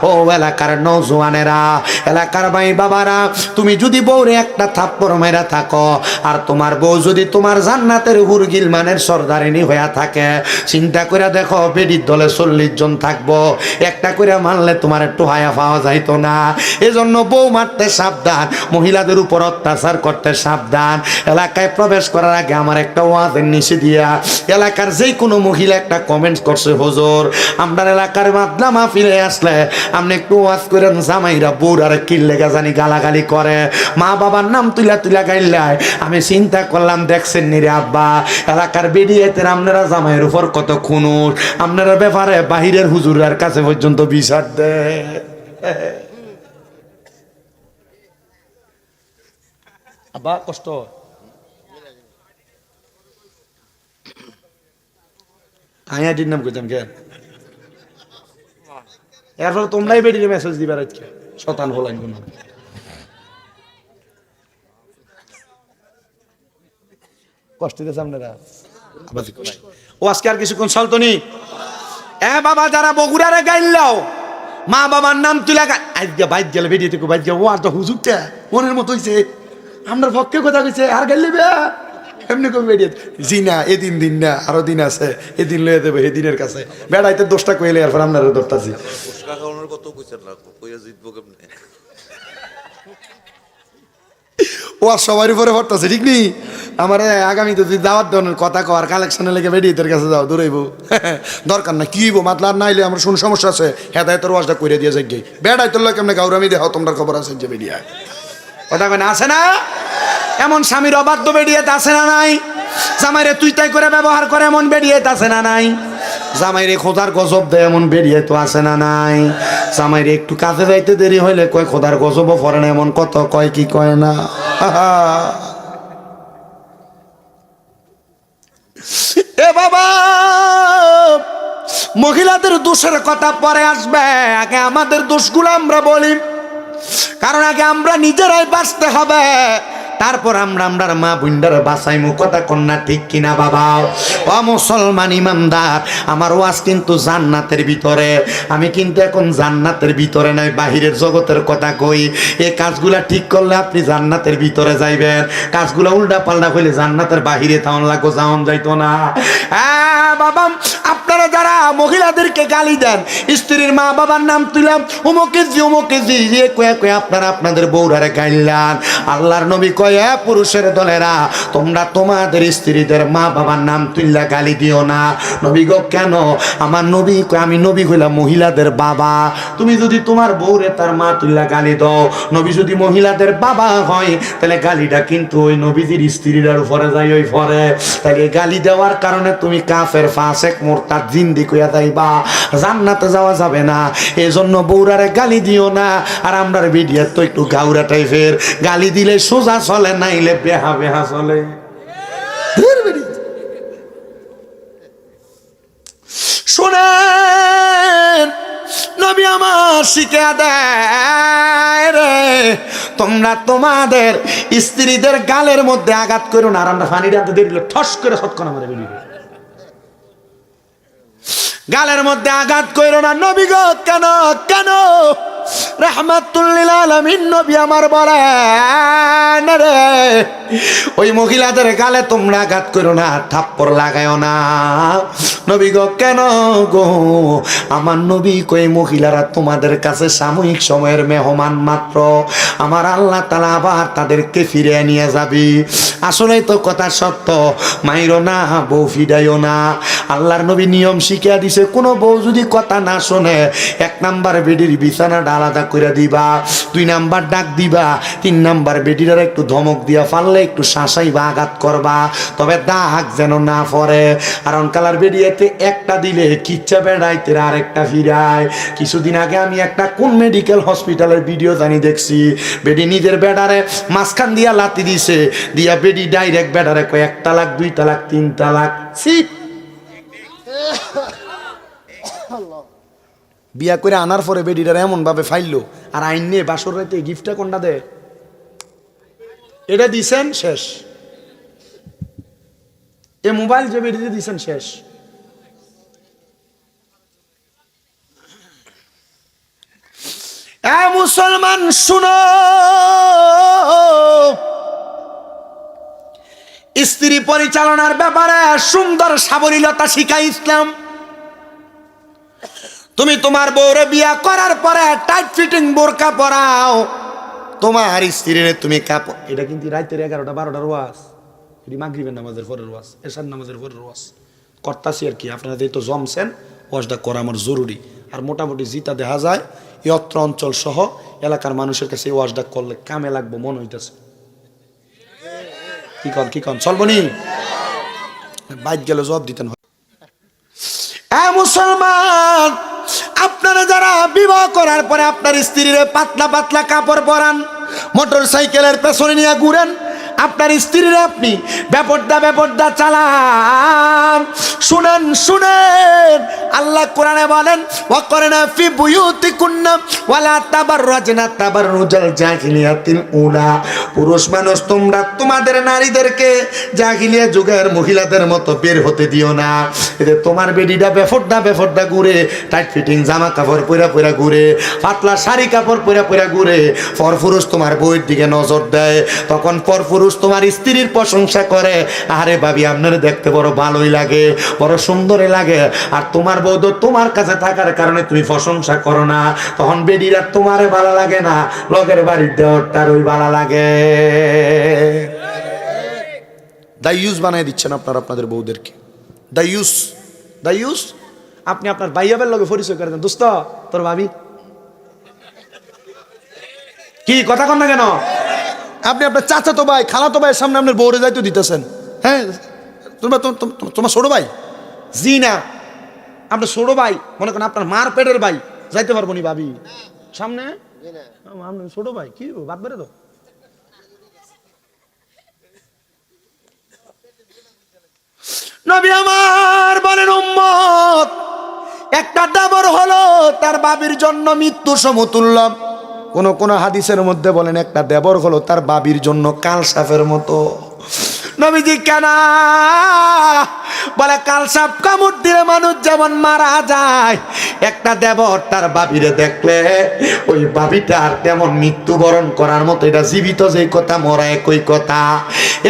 ও এলাকার নওজোয়ানেরা, এলাকার ভাই বাবারা, তুমি যদি বউরে একটা থাপ্পড় মেরা থাকো, আর তোমার বউ যদি তোমার জান্নাতের হুরগিল মানের সর্দারিনী হইয়া থাকে, চিন্তা করে দেখো, বেডির দলে 40 জন থাকবো, একটা করে মানলে তোমার একটু হায়া পাওয়া যাইতো না। এজন্য বউ মারতে সাবধান, মহিলাদের উপর অত্যাচার করতে সাবধান। এলাকায় প্রবেশ করার আগে আমার একটা ওয়াজের নিচে দিয়া এলাকার যে কোনো মহিলা একটা কমেন্ট করছে, হুজুর আপনার এলাকার মাদলা মাহফিলে আসলে আপনি একটু ওয়াজ করেন, জামাইরা বউর আর কি লেগা জানি গালাগালি করে, মা বাবার নাম তুলা তুলা গাইলায়। আমি চিন্তা করলাম, দেখছেন নি রে আব্বা, এলাকার বেরিয়েতে আপনারা জামাইয়ের উপর কত খুনুর, আপনারা ব্যাপারে বাহিরের হুজুরের কাছে পর্যন্ত বিচার দেয়। আব্বা কষ্ট আয়াটির নাম কইতাম কে, এরপর তোমরাই বেরিয়ে মেসেজ দিবার আজকে শতান হলাইন কোন কষ্ট দিতেছে আপনারা। ও আজকে আর কিছুক্ষণ চলতনি। এ বাবা, যারা বগুড়ারে গাইলাও, মা বাবার নাম তুলা আজকে বাইক গেলে বেরিয়ে বাইক গেল, ও আর তো হুজুরটা মনের মতো হইছে, আপনার পক্ষে কথা কইছে, আর গাইলিবে এমনি কই বেরিয়ে জি না এদিন দিন না আরো দিন আছে এদিন লয়ে দেবে এদিনের কাছে বেড়াইতে দোষটা কইলে আর আপনারা দোষটাছি ফুসকা খাওয়ানোর কত কইছেন রাখবো কইয়া জিতবো কেমনে ও আর সবার উপরে ভরতেছে ঠিক নি আমার আগামীতে যদি দাওয়াত দেওয়ার কথা কর কালেকশনে লেগে বেরিয়েদের কাছে যাও দৌড়াইবো দরকার না কি হইব মাতলা আর নাইলে আমার শুন সমস্যা আছে হেদায়তের ওয়াজটা করে দিয়ে যাই বেড়াই তোর কেমনে গাউরামি দেখাও তোমরা খবর আছে যে বেরিয়ে কথা কেন আছে না এমন স্বামীর অবাধ্য বেরিয়েতে আছে না নাই জামাইরে তুই তাই করে ব্যবহার করে এমন বেরিয়েতে আছে না নাই জামাইরে খোদার গজব দেয় এমন বেরিয়ে তো আছে না নাই জামাইরে একটু কাছে যাইতে দেরি হইলে কয় খোদার গজবও পড়ে না এমন কত কয় কি কয় না এ বাবা মহিলাদের দোষের কথা পরে আসবে আগে আমাদের দোষগুলো আমরা বলি কারণ আগে আমরা নিজেরাই বাঁচতে হবে তারপর আমরার মা বুন্ডার বাঁচাইমু কথা কন্যা ঠিক কিনা বাবা ও মুসলমান ইমানদার আমার ওয়াজ কিন্তু জান্নাতের ভিতরে আমি কিন্তু এখন জান্নাতের ভিতরে নাই বাহিরের জগতের কথা কই এই কাজগুলা ঠিক করলে আপনি জান্নাতের ভিতরে যাইবেন কাজগুলা উল্টা পাল্টা হইলে জান্নাতের বাহিরে তাওন লাগো যাওন যাইতো না হ্যাঁ বাবা আপনারা যারা মহিলাদেরকে গালি দেন স্ত্রীর মা বাবার নাম তুললাম উমুকে জি কয়ে কয়ে আপনারা আপনাদের বউরারে গাইলান আল্লাহর নবী কয়ে পুরুষের দলেরা তোমরা তোমাদের স্ত্রীদের মা বাবার নাম তুললা গালি দিও না নবী গো কেন আমার নবী কয় আমি নবী হইলাম মহিলাদের বাবা তুমি যদি তোমার বউরে তার মা তুললা গালি দাও নবী যদি মহিলাদের বাবা হয় তাহলে গালিটা কিন্তু ওই নবীজির স্ত্রীর উপরে যায় ওই পরে তাহলে গালি দেওয়ার কারণে তুমি কাফের ফাসেক মোরতাদ জিন্দি কইয়া যাইবা জান্নাতে যাওয়া যাবে না এজন্য বউরারে গালি দিও না আর আমরার ভিডিও তো একটু গাউরা টাইপের গালি দিলে সোজা চলে নাইলে বেহা বেহা চলে শুনেন নবী আমার শিখে দেয় রে তোমরা তোমাদের স্ত্রীদের গালের মধ্যে আঘাত করো না আর আমরা ফানি ডানতে দেখলে ঠস করে সৎকন আমার বেরিয়ে গালের মধ্যে আঘাত কইরো না নবী গো কেন কেন রাহমাতুল লিল আলামিন নবী আমার বলেন রে ওই মহিলাদের গালে তোমরা আঘাত কইরো না থাপ্পড় লাগায়ও না নবী গো কেন গো আমার নবী কই মহিলারা তোমাদের কাছে সাময়িক সময়ের মেহমান মাত্র আমার আল্লাহ তাআলা আবার তাদেরকে ফিরিয়ে নিয়ে যাবে আসলেই তো কথা সত্য মাইরো না বউ ফিরাইও না আল্লাহর নবী নিয়ম শিখিয়ে দিছে কোনো বউ যদি কথা না শোনে 1 নাম্বার বেডির বিছানাটা আলাদা করে দিবা 2 নাম্বার ডাক দিবা 3 নাম্বার বেডির একটু ধমক দিয়া ফাললে একটু শাসাইবা আঘাত করবা তবে দাগ যেন না পড়ে কারণ কালার বেডিয়েতে একটা দিলে কিচ্ছা বেড়াইতে আরেকটা ফিরায় কিছুদিন আগে আমি একটা কোন মেডিকেল হসপিটালের ভিডিও জানি দেখছি বেডি নিজের বেডারে মাঝখান দিয়া লাতি দিছে দিয়া বেডি ডাইরেক্ট বেডারে কয় 1 তালাক 2 তালাক 3 তালাক বিয়া করে আনার পরে বেডিটার এমন ভাবে ফাইললো আর আইন নিয়ে বাসর রাইতে গিফটটা কোনটা দে এটা দিছেন শেষ এ মোবাইল যে বেডিতে দিছেন শেষ এ মুসলমান শুনো স্ত্রী পরিচালনার ব্যাপারে সুন্দর সাবলীলতা শিখায় ইসলাম তুমি তোমার বউরে বিয়া করার পরে টাইট ফিটিং বোরকা পরাও তোমার স্ত্রীরে তুমি কাপড় এটা কিন্তু রাতের 11টা 12টার ওয়াজ এটি মাগরিবের নামাজের পরের ওয়াজ এশার নামাজের পরের ওয়াজ করতাছি আর কি আপনারা যেহেতু জমছেন ওয়াজটা করা আমার জরুরি আর মোটামুটি জিতা দেখা যায় এই অত্র অঞ্চল সহ এলাকার মানুষের কাছে এই ওয়াজটা করলে কামে লাগবো মনে হইতেছে কি কন চলবো নি বাইক গেলে জবাব দিতেন মুসলমান আপনারা যারা বিবাহ করার পরে আপনার স্ত্রীর পাতলা পাতলা কাপড় পরান মোটর সাইকেলের পেছনে নিয়ে ঘুরেন আপনার স্ত্রীর আপনি বেপরদা চালান শুনেন আল্লাহ কোরআনে বলেন ওয়াকরনা ফি বুয়ুতিকুন্না ওয়ালা তাবাররাজনা তাবাররুজাল জাহিলিয়াতিল উলা পুরুষ মানুষ তোমরা তোমাদের নারীদেরকে জাহিলিয়া যুগের মহিলাদের মতো বের হতে দিও না এতে তোমার বেডিটা বেফরদা ঘুরে টাইট ফিটিং জামা কাপড় পরা ঘুরে পাতলা শাড়ি কাপড় পরা ঘুরে পরপুরুষ তোমার বউয়ের দিকে নজর দেয় তখন পরপুরুষ তোমার স্ত্রীর প্রশংসা করে, আরে ভাবি আপনার দেখতে বড় ভালোই লাগে, বড় সুন্দরই লাগে, আর তোমার বউ তো তোমার কাছে থাকার কারণে তুমি প্রশংসা করো না, তখন বেডিরা তোমারে ভালো লাগে না, লগের বাড়ির দেওয়ারটার ওই ভালো লাগে। দায়ুস বানাই দিচ্ছেন আপনারা আপনাদের বউদেরকে, দায়ুস। দায়ুস আপনি আপনার ভাইয়াবের লগে পরিচয় করে দেন, দোস্ত তোর ভাবি কি কথা কন না কেন? আপনি আপনার চাচাতো ভাই খালাতো ভাইয়ের সামনে আপনার বউরে যাইতে দিতেছেন, হ্যাঁ তোমার ছোট ভাই, জি না আপনার ছোট ভাই, মনে করেন আপনার মার পেটের ভাই, যাইতে পারবো নি ভাবি সামনে? ছোট ভাই কি বাদ বেড়ে তো। নবী আমার বলেন উম্মত, একটা দেবর হলো তার বাবির জন্য মৃত্যু সমতুল্য। কোন হাদিসের মধ্যে বলেন একটা দেবর হলো তার বাবির জন্য কাল সাপের মতো। নবীজি কেন বলে? কাল সাপ কামড় দিলে মানুষ যেমন মারা যায়, একটা দেবর তার বাবিরে দেখলে ওই বাবিটার তেমন মৃত্যুবরণ করার মতো। এটা জীবিত যে কথা, মরা একই কথা।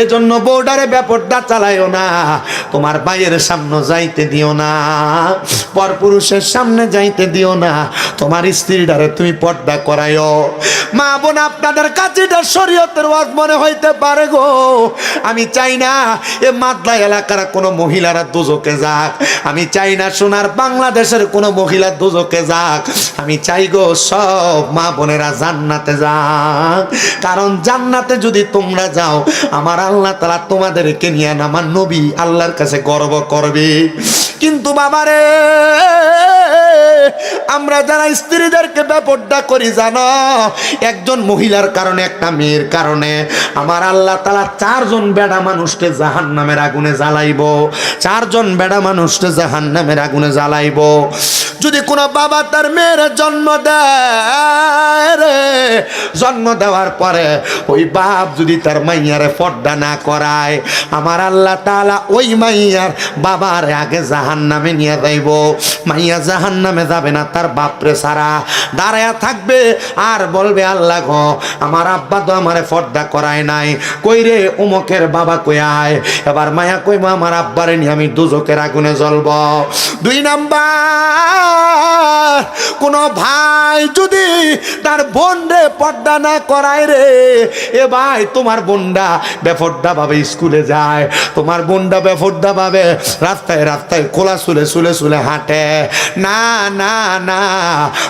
এজন্য বউডারে ব্যাপারটা চালাইও না, তোমার ভাইয়ের সামনে যাইতে দিও না, পরপুরুষের সামনে যাইতে দিও না, তোমার স্ত্রীটারে তুমি পর্দা করাইও। মা বোন আপনাদের কাছে এটা শরীয়তের ওয়াজ মনে হইতে পারে গো, আমি চাই না এ মাদলা এলাকার কোনো মহিলারা দোজকে যাক, আমি চাই না সোনার বাংলাদেশের কোনো মহিলা দোজকে যাক, আমি চাই গো সব মা বোনেরা জান্নাতে যাক। কারণ জান্নাতে যদি তোমরা যাও, আমার আল্লাহ তাআলা তোমাদেরকে নিয়ে আমার নবী আল্লাহর কাছে গর্ব করবে। কিন্তু বাবারে, আমরা যারা স্ত্রীদেরকে বেপরদা করি জানো, একজন মহিলার কারণে, একটা মেয়ের কারণে আমার আল্লাহ তাআলা 4 জন বেডা মানুষকে জাহান্নামের আগুনে জ্বালাইবো, 4 জন বেডা মানুষকে জাহান্নামের আগুনে জ্বালাইবো। যদি কোনো বাবা তার মেয়ের জন্ম দেয় রে, জন্ম দেওয়ার পরে ওই বাপ যদি তার মাইয়ারে পর্দা না করায়, আমার আল্লাহ তাআলা ওই মাইয়ার বাবার আগে জাহান্নামে নিয়ে যাইব। মাইয়া জাহান্নামে যাবে না, তার বাপরে সারা দাঁড়ায়া থাকবে আর বলবে, আল্লাহ গো আমার আব্বা তো আমারে পর্দা করায় নাই, কই রে উমকের বাবা কই আয়। এবার মায়া কইবা আমার আব্বারে নিয়ে আমি দুজকের আগুনে জ্বলব। 2 নাম্বার, কোন ভাই যদি তার বোনরে পর্দা না করায় রে, এ ভাই তোমার বোনটা বেপর্দা ভাবে স্কুলে যায়, তোমার বোনটা বেপর্দা ভাবে রাস্তায় রাস্তায় খোলা চুলে চুলে চুলে হাঁটে, না না না,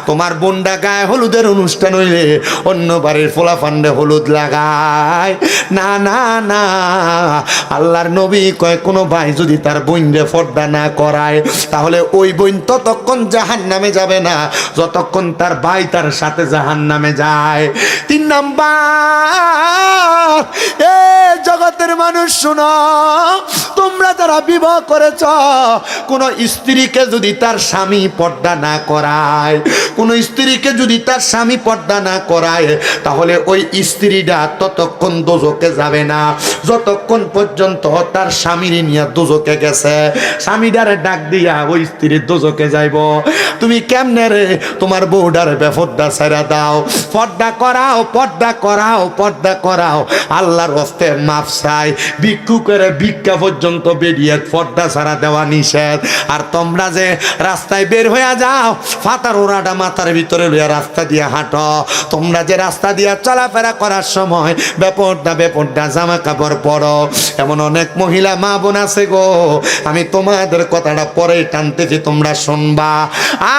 তোমার বোনটা গায়ে হলুদের অনুষ্ঠান হইলে অন্য বাড়ির ফোলা ফান্ডে হলুদ লাগায়, না না না। আল্লাহর নবী কয় কোনো ভাই যদি তার বোনরে পর্দা না করায়, তাহলে ওই বোন ততক্ষণ জাহান্নামে যাবে না যতক্ষণ তার ভাই তার সাথে জাহান্নামে যায়। 3 নাম্বার, এ জগতের মানুষ শুনো, তোমরা যারা বিবাহ করেছ, কোন স্ত্রীকে যদি তার স্বামী পর্দা না করায়, কোন স্ত্রীকে যদি তার স্বামী পর্দা না করায়, তাহলে ওই স্ত্রীটা ততক্ষণ দোজকে যাবে না যতক্ষণ পর্যন্ত তার স্বামীর নিয়ে দোজকে গেছে। স্বামীটারে ডাক দিয়া ওই স্ত্রীর দোজকে যাইব। তুমি কেমনে রে তোমার বউডার বেপর্দা ছেড়ে দাও, পর্দা করাও, পর্দা করাও, পর্দা করাও। আল্লাহর হস্তে মাপ চাই, ভিক্ষু করে ভিক্ষা পর্যন্ত বেরিয়ে পর্দা ছাড়া দেওয়া নিষেধ। আর তোমরা যে রাস্তায় বের হয়ে যাও, ফাতার ওরাটা মাথার ভিতরে লইয়া রাস্তা দিয়ে হাঁটো, তোমরা যে রাস্তা দিয়ে চলাফেরা করার সময় বেপর্দা বেপর্দা জামা কাপড় পরো, এমন অনেক মহিলা মা বোন আছে গো, আমি তোমাদের কথাটা পরে টানতেছি, তোমরা শুনবা।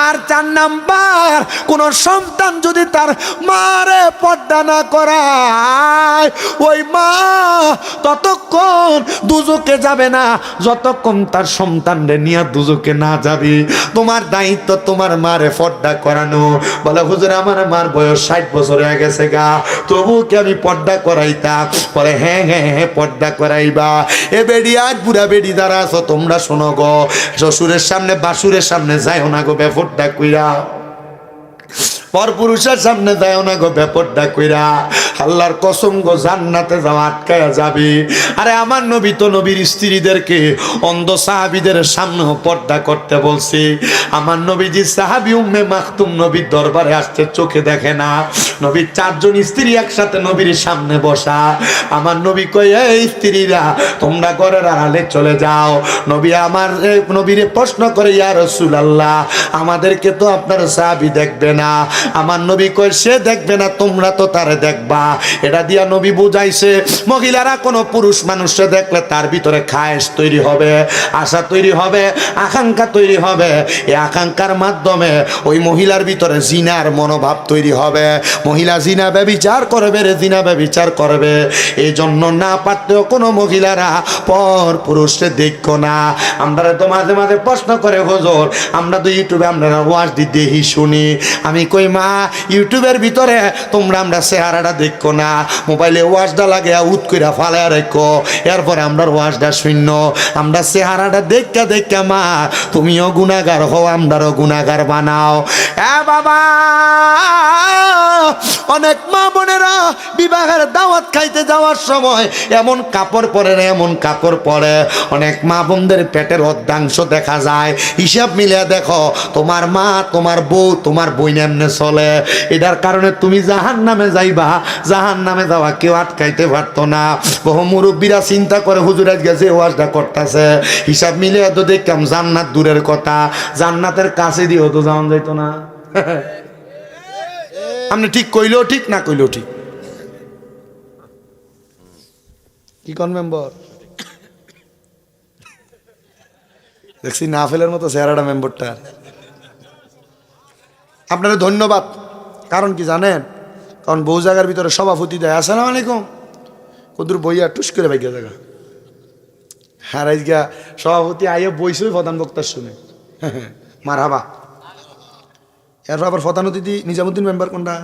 আর 4 নাম্বার, কোন সন্তান যদি তার মারে পর্দা না করায়, ওই মা ততক্ষণ দুজকে যাবে না যতক্ষণ তার সন্তানরে নিয়ে দুজকে না যাবে। তোমার দায়িত্ব তোমার মারে পর্দা করানো। বলে হুজুর আমার মার বয়স 60 বছর হয়ে গেছে গা, তবু কি আমি পর্দা করাইতাম? বলে হ্যাঁ হ্যাঁ হ্যাঁ পর্দা করাইবা। এ বেডি আজ বুড়া বেডি যারা আছো তোমরা শোনো গো, শ্বশুরের সামনে বাসুরের সামনে যাইও না গো বেপর্দা কইরা। পর পুরুষের সামনে যায় না গো ব্যাপারটা কইরা আল্লাহর কসম গো জান্নাতে যাওয়া আটকায়া যাবে। আরে আমার নবী তো নবীর স্ত্রীদেরকে অন্ধ সাহাবীদের সামনেও পর্দা করতে বলছে। আমার নবীজি সাহাবী উম্মে মাকতুম নবীর দরবারে আসতে চোখে দেখে না, নবীর 4 জন স্ত্রী একসাথে নবীর সামনে বসা। আমার নবী কই এই স্ত্রীরা তোমরা ঘরের আড়ালে চলে যাও। নবী আমার নবীরে প্রশ্ন করে ইয়া রাসূলুল্লাহ আমাদেরকে তো আপনার সাহাবী দেখবে না। আমার নবী কই সে দেখবে না তোমরা তো তারে দেখবা। এটা দিয়া নবী বুঝাইছে মহিলারা কোনো পুরুষ মানুষকে দেখলে তার ভিতরে খায়েশ তৈরি হবে, আশা তৈরি হবে, আকাঙ্ক্ষা তৈরি হবে। এই আকাঙ্ক্ষার মাধ্যমে ওই মহিলার ভিতরে জিনার মনোভাব তৈরি হবে। মহিলা জিনা ব্যভিচার করবে রে, জিনা ব্যভিচার করবে। এই জন্য না পারতেও কোনো মহিলারা পর পুরুষকে দেখো না। আমরা তো মাঝে মাঝে প্রশ্ন করে হুজুর আমরা তো ইউটিউবে আমরা ওয়াজ দেখি শুনি। আমি কই মা ইউটিউবের ভিতরে তোমরা আমরা চেহারাটা দেখো না, মোবাইলে ওয়াজটা লাগে উত কইরা ফালায় রাখো, এরপরে আমরা ওয়াজটা শূন্য। আমরা চেহারাটা দেখা দেখা মা তুমিও গুনাহগার হও আমরাও গুনাহগার বানাও। বাবা অনেক মা বোনেরা বিবাহের দাওয়াত খাইতে যাওয়ার সময় এমন কাপড় পরে না, এমন কাপড় পরে অনেক মা বোনদের পেটের অর্ধাংশ দেখা যায়। হিসাব মিলিয়ে দেখো তোমার মা তোমার বউ তোমার বইন এমনে চলে। এটার কারণে তুমি জাহান্নামে যাইবা, জাহান্নামে যাওয়া কেউ আটকাইতে পারতো না। বহু মুরব্বীরা চিন্তা করে হুজুর আজকে যে ওয়াজটা করতেছে হিসাব মিলিয়ে তো দেখলাম জান্নাত দূরের কথা, জান্নাতের কাছে দিয়েও তো যাওয়া যাইতো না। আপনি ঠিক কইলেও ঠিক না কইলেও ঠিক। কি কোন মেম্বার দেখছি না ফেলার মতো চেহারাটা মেম্বারটা। আপনারা ধন্যবাদ। কারণ কি জানেন, কারণ বহু জায়গার ভিতরে সভাপতি দেয় আসসালামু আলাইকুম কদুর বইয়া টুস করে বাইকে জায়গা। আর আজকে সভাপতি আইয়া বইসই প্রধান বক্তার শুনে মার হাবা। এরপর আবার প্রধান অতিথি নিজামুদ্দিন মেম্বার কোনটা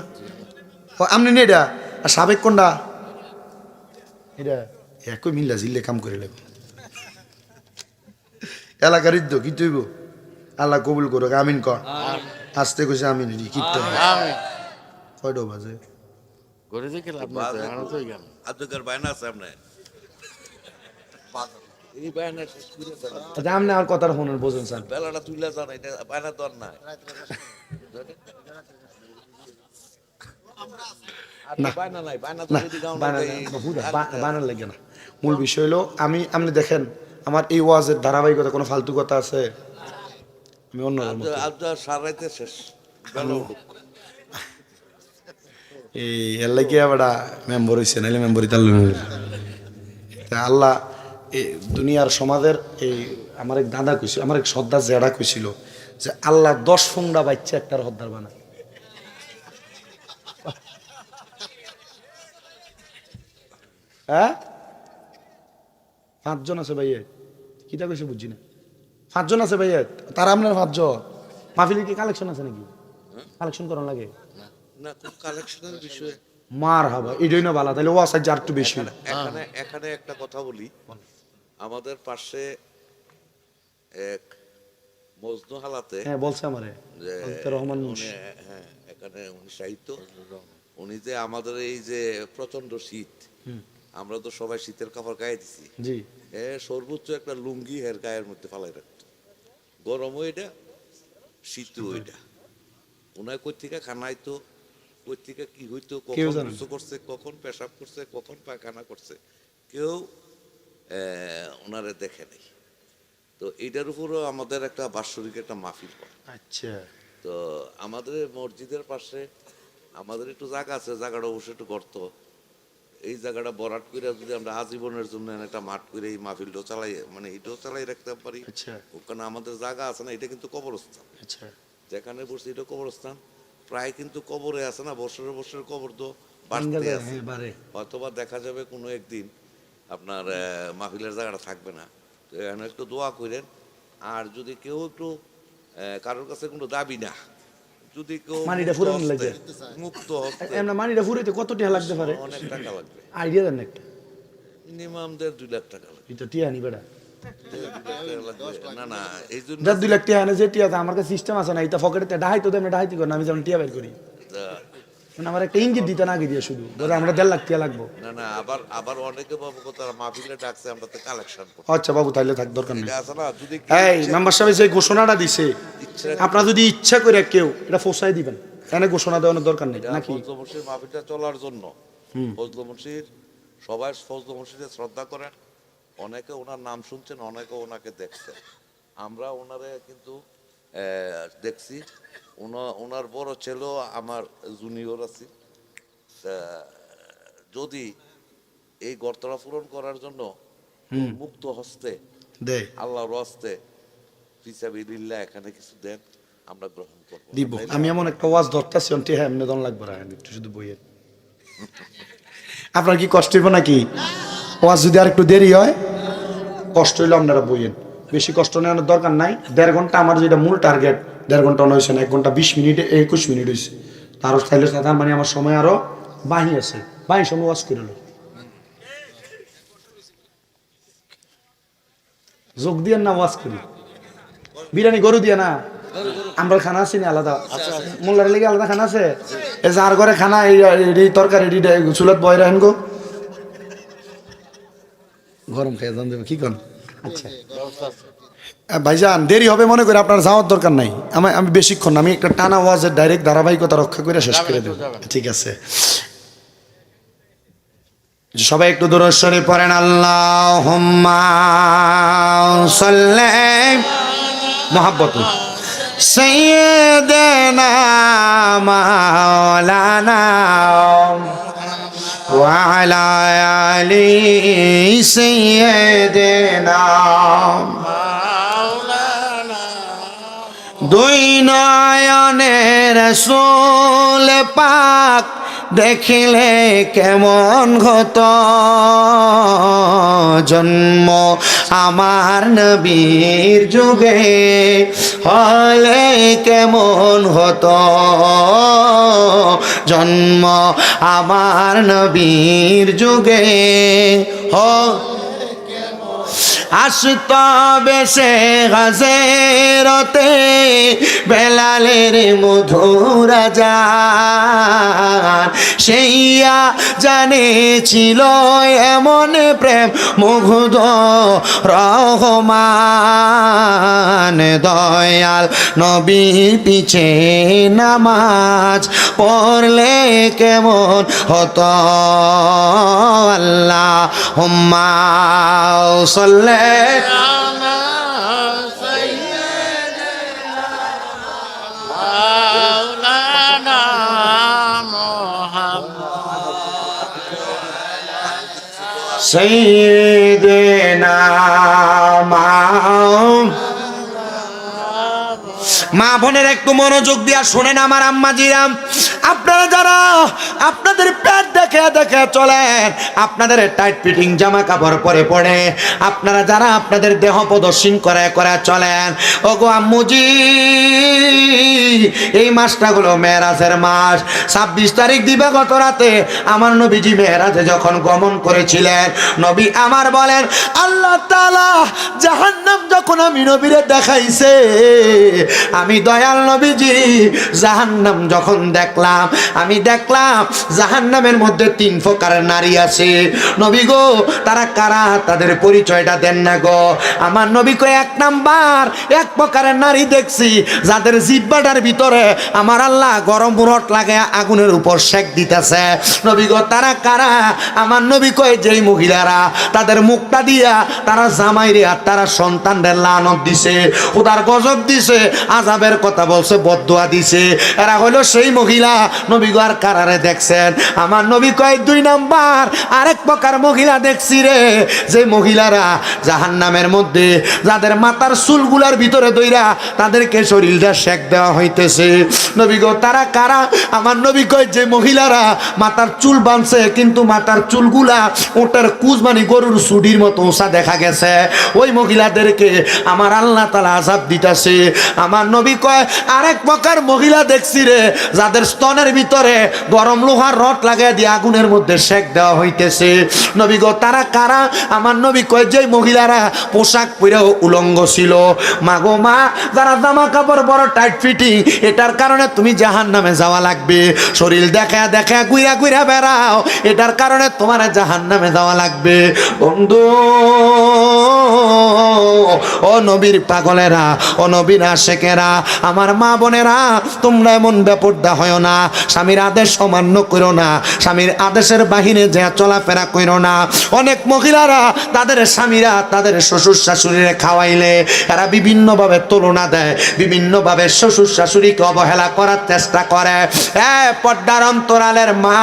আপনি নি এটা, আর সাবেক কোনটা এটা একই মিল্লা জিল্লে কাম করে লাগবে। এলাকার ইদ্য কি তৈব আল্লাহ কবুল করো আমিন কর। আসতে কইছে আমিন কিতে কয়টা বাজে করে দেখে লাভ নাই, এখনো তো গেল। আপনার বায়না আছে আপনার এই বায়না শেষ করে দেন। আচ্ছা আপনি আর কথার ফোনের বোঝেন স্যার। বেলাটা তুইলা যান, এটা বায়না তো আর নাই। না বায়না নাই, বায়না তো না যদি গাও বানার লাগে না। মূল বিষয় হলো আপনি দেখেন আমার এই ওয়াজের ধারাবাহিকতা কোনো ফালতু কথা আছে? আমি অন্য আপনার সারাইতে শেষ বেলা উঠুক। এই এল্লাই কি আবার মেম্বর হয়েছে নাইলে মেম্বরই তার আল্লাহ এই দুনিয়ার সমাজের এই আমার এক দাদা কইছিল, আমার এক সর্দার জেডা কইছিল যে আল্লাহ 10 ফুংডা বাচ্চা একটার হদ্দার বানায়। হ্যাঁ 5 জন আছে ভাইয়ে, কিটা কইছে বুঝছি না। 5 জন আছে ভাইয়ে, তারা আপনার 5 জন। মাহফিলে কি কালেকশন আছে নাকি? কালেকশন করার লাগে না, কোন কালেকশনের বিষয়ে মার হাবা এটাই না ভালো, তাহলে ওয়াজ আর একটু বেশি। এখানে একটা কথা বলি, আমাদের পাশে এক মজনু হালাতে হ্যাঁ বলছে আমারে যে রহমান হ্যাঁ এখানে উনি সাহিত্য, উনি যে আমাদের এই যে প্রচন্ড শীত, আমরা তো সবাই শীতের কাপড় গায়ে দিছি, জি সর্বোচ্চ একটা লুঙ্গি হের গায়ের মধ্যে ফালাই রাখতো। গরমও এটা শীতও এটা। ওনার কই থেকে খানাইতো, কই থেকে কি হইতো, কখন কিছু করছে, কখন পেশাব করছে, কখন পায়খানা করছে, কেউ ওনারে দেখে নেই। তো এইটার উপরও আমাদের একটা বাৎসরিক একটা মাহফিল হয়। আচ্ছা তো আমাদের মসজিদের পাশে আমাদের একটু জায়গা আছে, জায়গাটা অবশ্যই একটু গর্ত। এই জায়গাটা বরাট করে যদি আমরা আজীবনের জন্য একটা মাঠ করে এই মাহফিলটাও চালাই, মানে এটাও চালাই রাখতে পারি। আচ্ছা ওখানে আমাদের জায়গা আছে না, এটা কিন্তু কবরস্থান। আচ্ছা যেখানে বসছি এটা কবরস্থান, প্রায় কিন্তু কবরে আছে না, বছরের বছরের কবর তো বাড়তে আছে। হয়তোবা দেখা যাবে কোনো একদিন আপনার মাহফিলের জায়গাটা থাকবে না। তো এখানে একটু দোয়া করেন। আর যদি কেউ একটু কারোর কাছে কোনো দাবি না, যদি কেউ মানিটা ফুরানো লাগে, মুক্ত হস্তে এমন মানিটা ফুরাইতে কত টাকা লাগতে পারে? অনেক টাকা লাগবে, আইডিয়া দেন একটা। মিনিমাম 1.5-2 লাখ টাকা লাগবে। এটা টিয়া নি বেটা, না না, এই জন্য 2 লাখ টাকা এনে যে টিয়া আমার কাছে সিস্টেম আছে না, এটা পকেটে ডাহাই তো দেন, ডাহাইতে করেন আমি যেমন টিয়া বের করি। মানে আমার একটা ইঙ্গিত দিতে না দিয়ে শুধু ধরো আমরা 1.5 লাখ টাকা লাগবো। না না, আবার আবার অনেকে বাবু তারা মাহফিলে ডাকছে, আমরা তো কালেকশন করব। আচ্ছা বাবু তাইলে থাক, দরকার নেই। এটা আছে না, যদি এই মেম্বার সাহেব যে ঘোষণাটা দিছে, আপনারা যদি ইচ্ছা করে কেউ এটা ফোসাই দিবেন, এখানে ঘোষণা দেওয়ানোর দরকার নেই নাকি? ফজলু মুন্সির মাহফিলটা চলার জন্য ফজলু মুন্সির সবাই ফজলু মুন্সিকে শ্রদ্ধা করেন, অনেকে ওনার নাম শুনছেন, অনেকে ওনাকে দেখছেন। আমরা ওনারে কিন্তু দেখছি, ওনার বড় ছেলেও আমার জুনিয়র আছে। যদি এই গর্তটা পূরণ করার জন্য মুক্ত হস্তে দে আল্লাহর হস্তে ফিসাবিলিল্লাহ এখানে কিছু দেন, আমরা গ্রহণ করব। দিব। আমি এমন একটা ওয়াজ ধরতেছি অন্টি, হ্যাঁ এমনি দন লাগবে না, একটু শুধু বইয়ের। আপনার কি কষ্ট হইব নাকি? ওয়াজ যদি আর একটু দেরি হয়, কষ্ট হইলে আপনারা বইয়েন, বেশি কষ্ট নেওয়ার দরকার নাই। 1.5 ঘন্টা আমার যেটা মূল টার্গেট, 1.5 ঘন্টা হয়েছে না, 1 ঘন্টা 20 মিনিটে 21 মিনিট হয়েছে। তারও চাইলে তার মানে আমার সময় আরো বাহি আছে, বাহি সময় ওয়াজ করে লো। যোগ দিয়ে না ওয়াজ করি, বিরিয়ানি গরু দিয়ে না, আমরা খানা আছি না আলাদা, মোল্লার লেগে আলাদা খানা আছে। এ যার ঘরে খানা এই তরকারি চুলত বয় রাখেন গো, গরম খেয়ে যান দেবে কি কন। আচ্ছা ভাইজান, দেরি হবে মনে করে আপনার যাওয়ার দরকার নাই। আমি বেশিক্ষণ, আমি একটা টানা ওয়াজের ডাইরেক্ট ধারাবাহিকতা রক্ষা করে শেষ করে দেব, ঠিক আছে? সবাই একটু দরুদ শরীফ পড়েন, আল্লাহুম্মা সাল্লি মুহাব্বত সাইয়্যিদানা মাওলানা ওয়া আলা আলি সাইয়্যিদিনা মাওলানা। দুই নয়নের রাসূল পাক দেখিলে কেমন হতো, জন্ম আমার নবীর যুগে হলে কেমন হতো, জন্ম আমার নবীর যুগে আসত বেশে গাজেরতে বেলালের মধুর আযান, সেইয়া জানেছিল এমন প্রেম মুগ্ধ রহমান। দয়াল নবীর পিছে নামাজ পড়লে কেমন হতো, আল্লাহুম্মা সাল্লি সাইয়্যিদিনা মা বোনের একটু মনোযোগ দিয়া শোনেন আমার আম্মাজিরা, আপনারা যারা আপনাদের পেট দেখে দেখে চলেন, আপনাদের টাইট ফিটিং জামা কাপড় পরে পড়ে, আপনারা যারা আপনাদের দেহ প্রদর্শন করে করে চলেন, ওগো আম্মুজি, এই মাসটা হলো মেরাজের মাস। 26 তারিখ দিবাগত রাতে আমার নবীজি মেরাজে যখন গমন করেছিলেন, নবী আমার বলেন আল্লাহ তাআলা জাহান্নাম যখন আমি নবীরে দেখাইছে, আমি দয়াল নবীজি জাহান্নাম যখন দেখলাম, আমি দেখলাম জাহান্নামের মধ্যে 3 প্রকারের নারী আছে। নবী গো, তারা কারা? তাদের পরিচয়টা দেন না গো। আমার নবী কয়, 1 নাম্বার, 1 প্রকারের নারী দেখছি যাদের জিহ্বাটার ভিতরে আমার আল্লাহ গরম রড লাগে আগুনের উপর সেক দিতেছে। নবী গো, তারা কারা? আমার নবী কয়, যেই মহিলারা তাদের মুখটা দিয়া তারা জামাইরে আর তারা সন্তানদের লানত দিছে, খোদার গজব দিছে, আযাবের কথা বলছে, বদদুয়া দিছে, এরা হলো সেই মহিলা। নবী গো, আর কারারে দেখছেন? আমার নবী কয়, 2 নাম্বার, আরেক প্রকার মহিলা দেখছি রে, যে মহিলারা জাহান্নামের মধ্যে যাদের মাথার চুলগুলার ভিতরে দইরা তাদেরকে শরীরটা সেক দেওয়া হইতেছে। নবী গো, তারা কারা? আমার নবী কয়, যে মহিলারা মাথার চুল বাঁধছে কিন্তু মাথার চুলগুলা ওটার কুজ মানে গরুর সুডির মতো উঁচা দেখা গেছে, ওই মহিলাদেরকে আমার আল্লাহ তাআলা আযাব দিতেছে। আমার নবী কয় আরেক প্রকার মহিলা দেখছি রে, যাদের স্তনের ভিতরে গরম লোহার রড লাগাই দিয়ে আগুনের মধ্যে সেক দেওয়া হইতেছে। নবী গো তারা কারা? আমার নবী কয় যে মহিলারা পোশাক পরেও উলঙ্গ ছিল। মা গো মা, যারা জামা কাপড় বড় টাইট ফিটিং, এটার কারণে তুমি জাহান্নামে যাওয়া লাগবে। শরীর দেখা দেখা গুইরা গুইরা বেড়াও, এটার কারণে তোমার জাহান্নামে যাওয়া লাগবে। বন্ধু ও নবীর পাগলেরা, ও নবীর আশেকেরা, আমার মা বোনেরা, তোমরা এমন বেপরদা হয় না। স্বামীর আদেশ অমান্য করো না, স্বামীর আদেশের বাহিরে যে চলাফেরা করো না। অনেক মহিলারা তাদের স্বামীরা তাদের শ্বশুর শাশুড়িরে খাওয়াইলে এরা বিভিন্নভাবে তুলনা দেয়, বিভিন্নভাবে শ্বশুর শাশুড়িকে অবহেলা করার চেষ্টা করে। পর্দার অন্তরালের মা,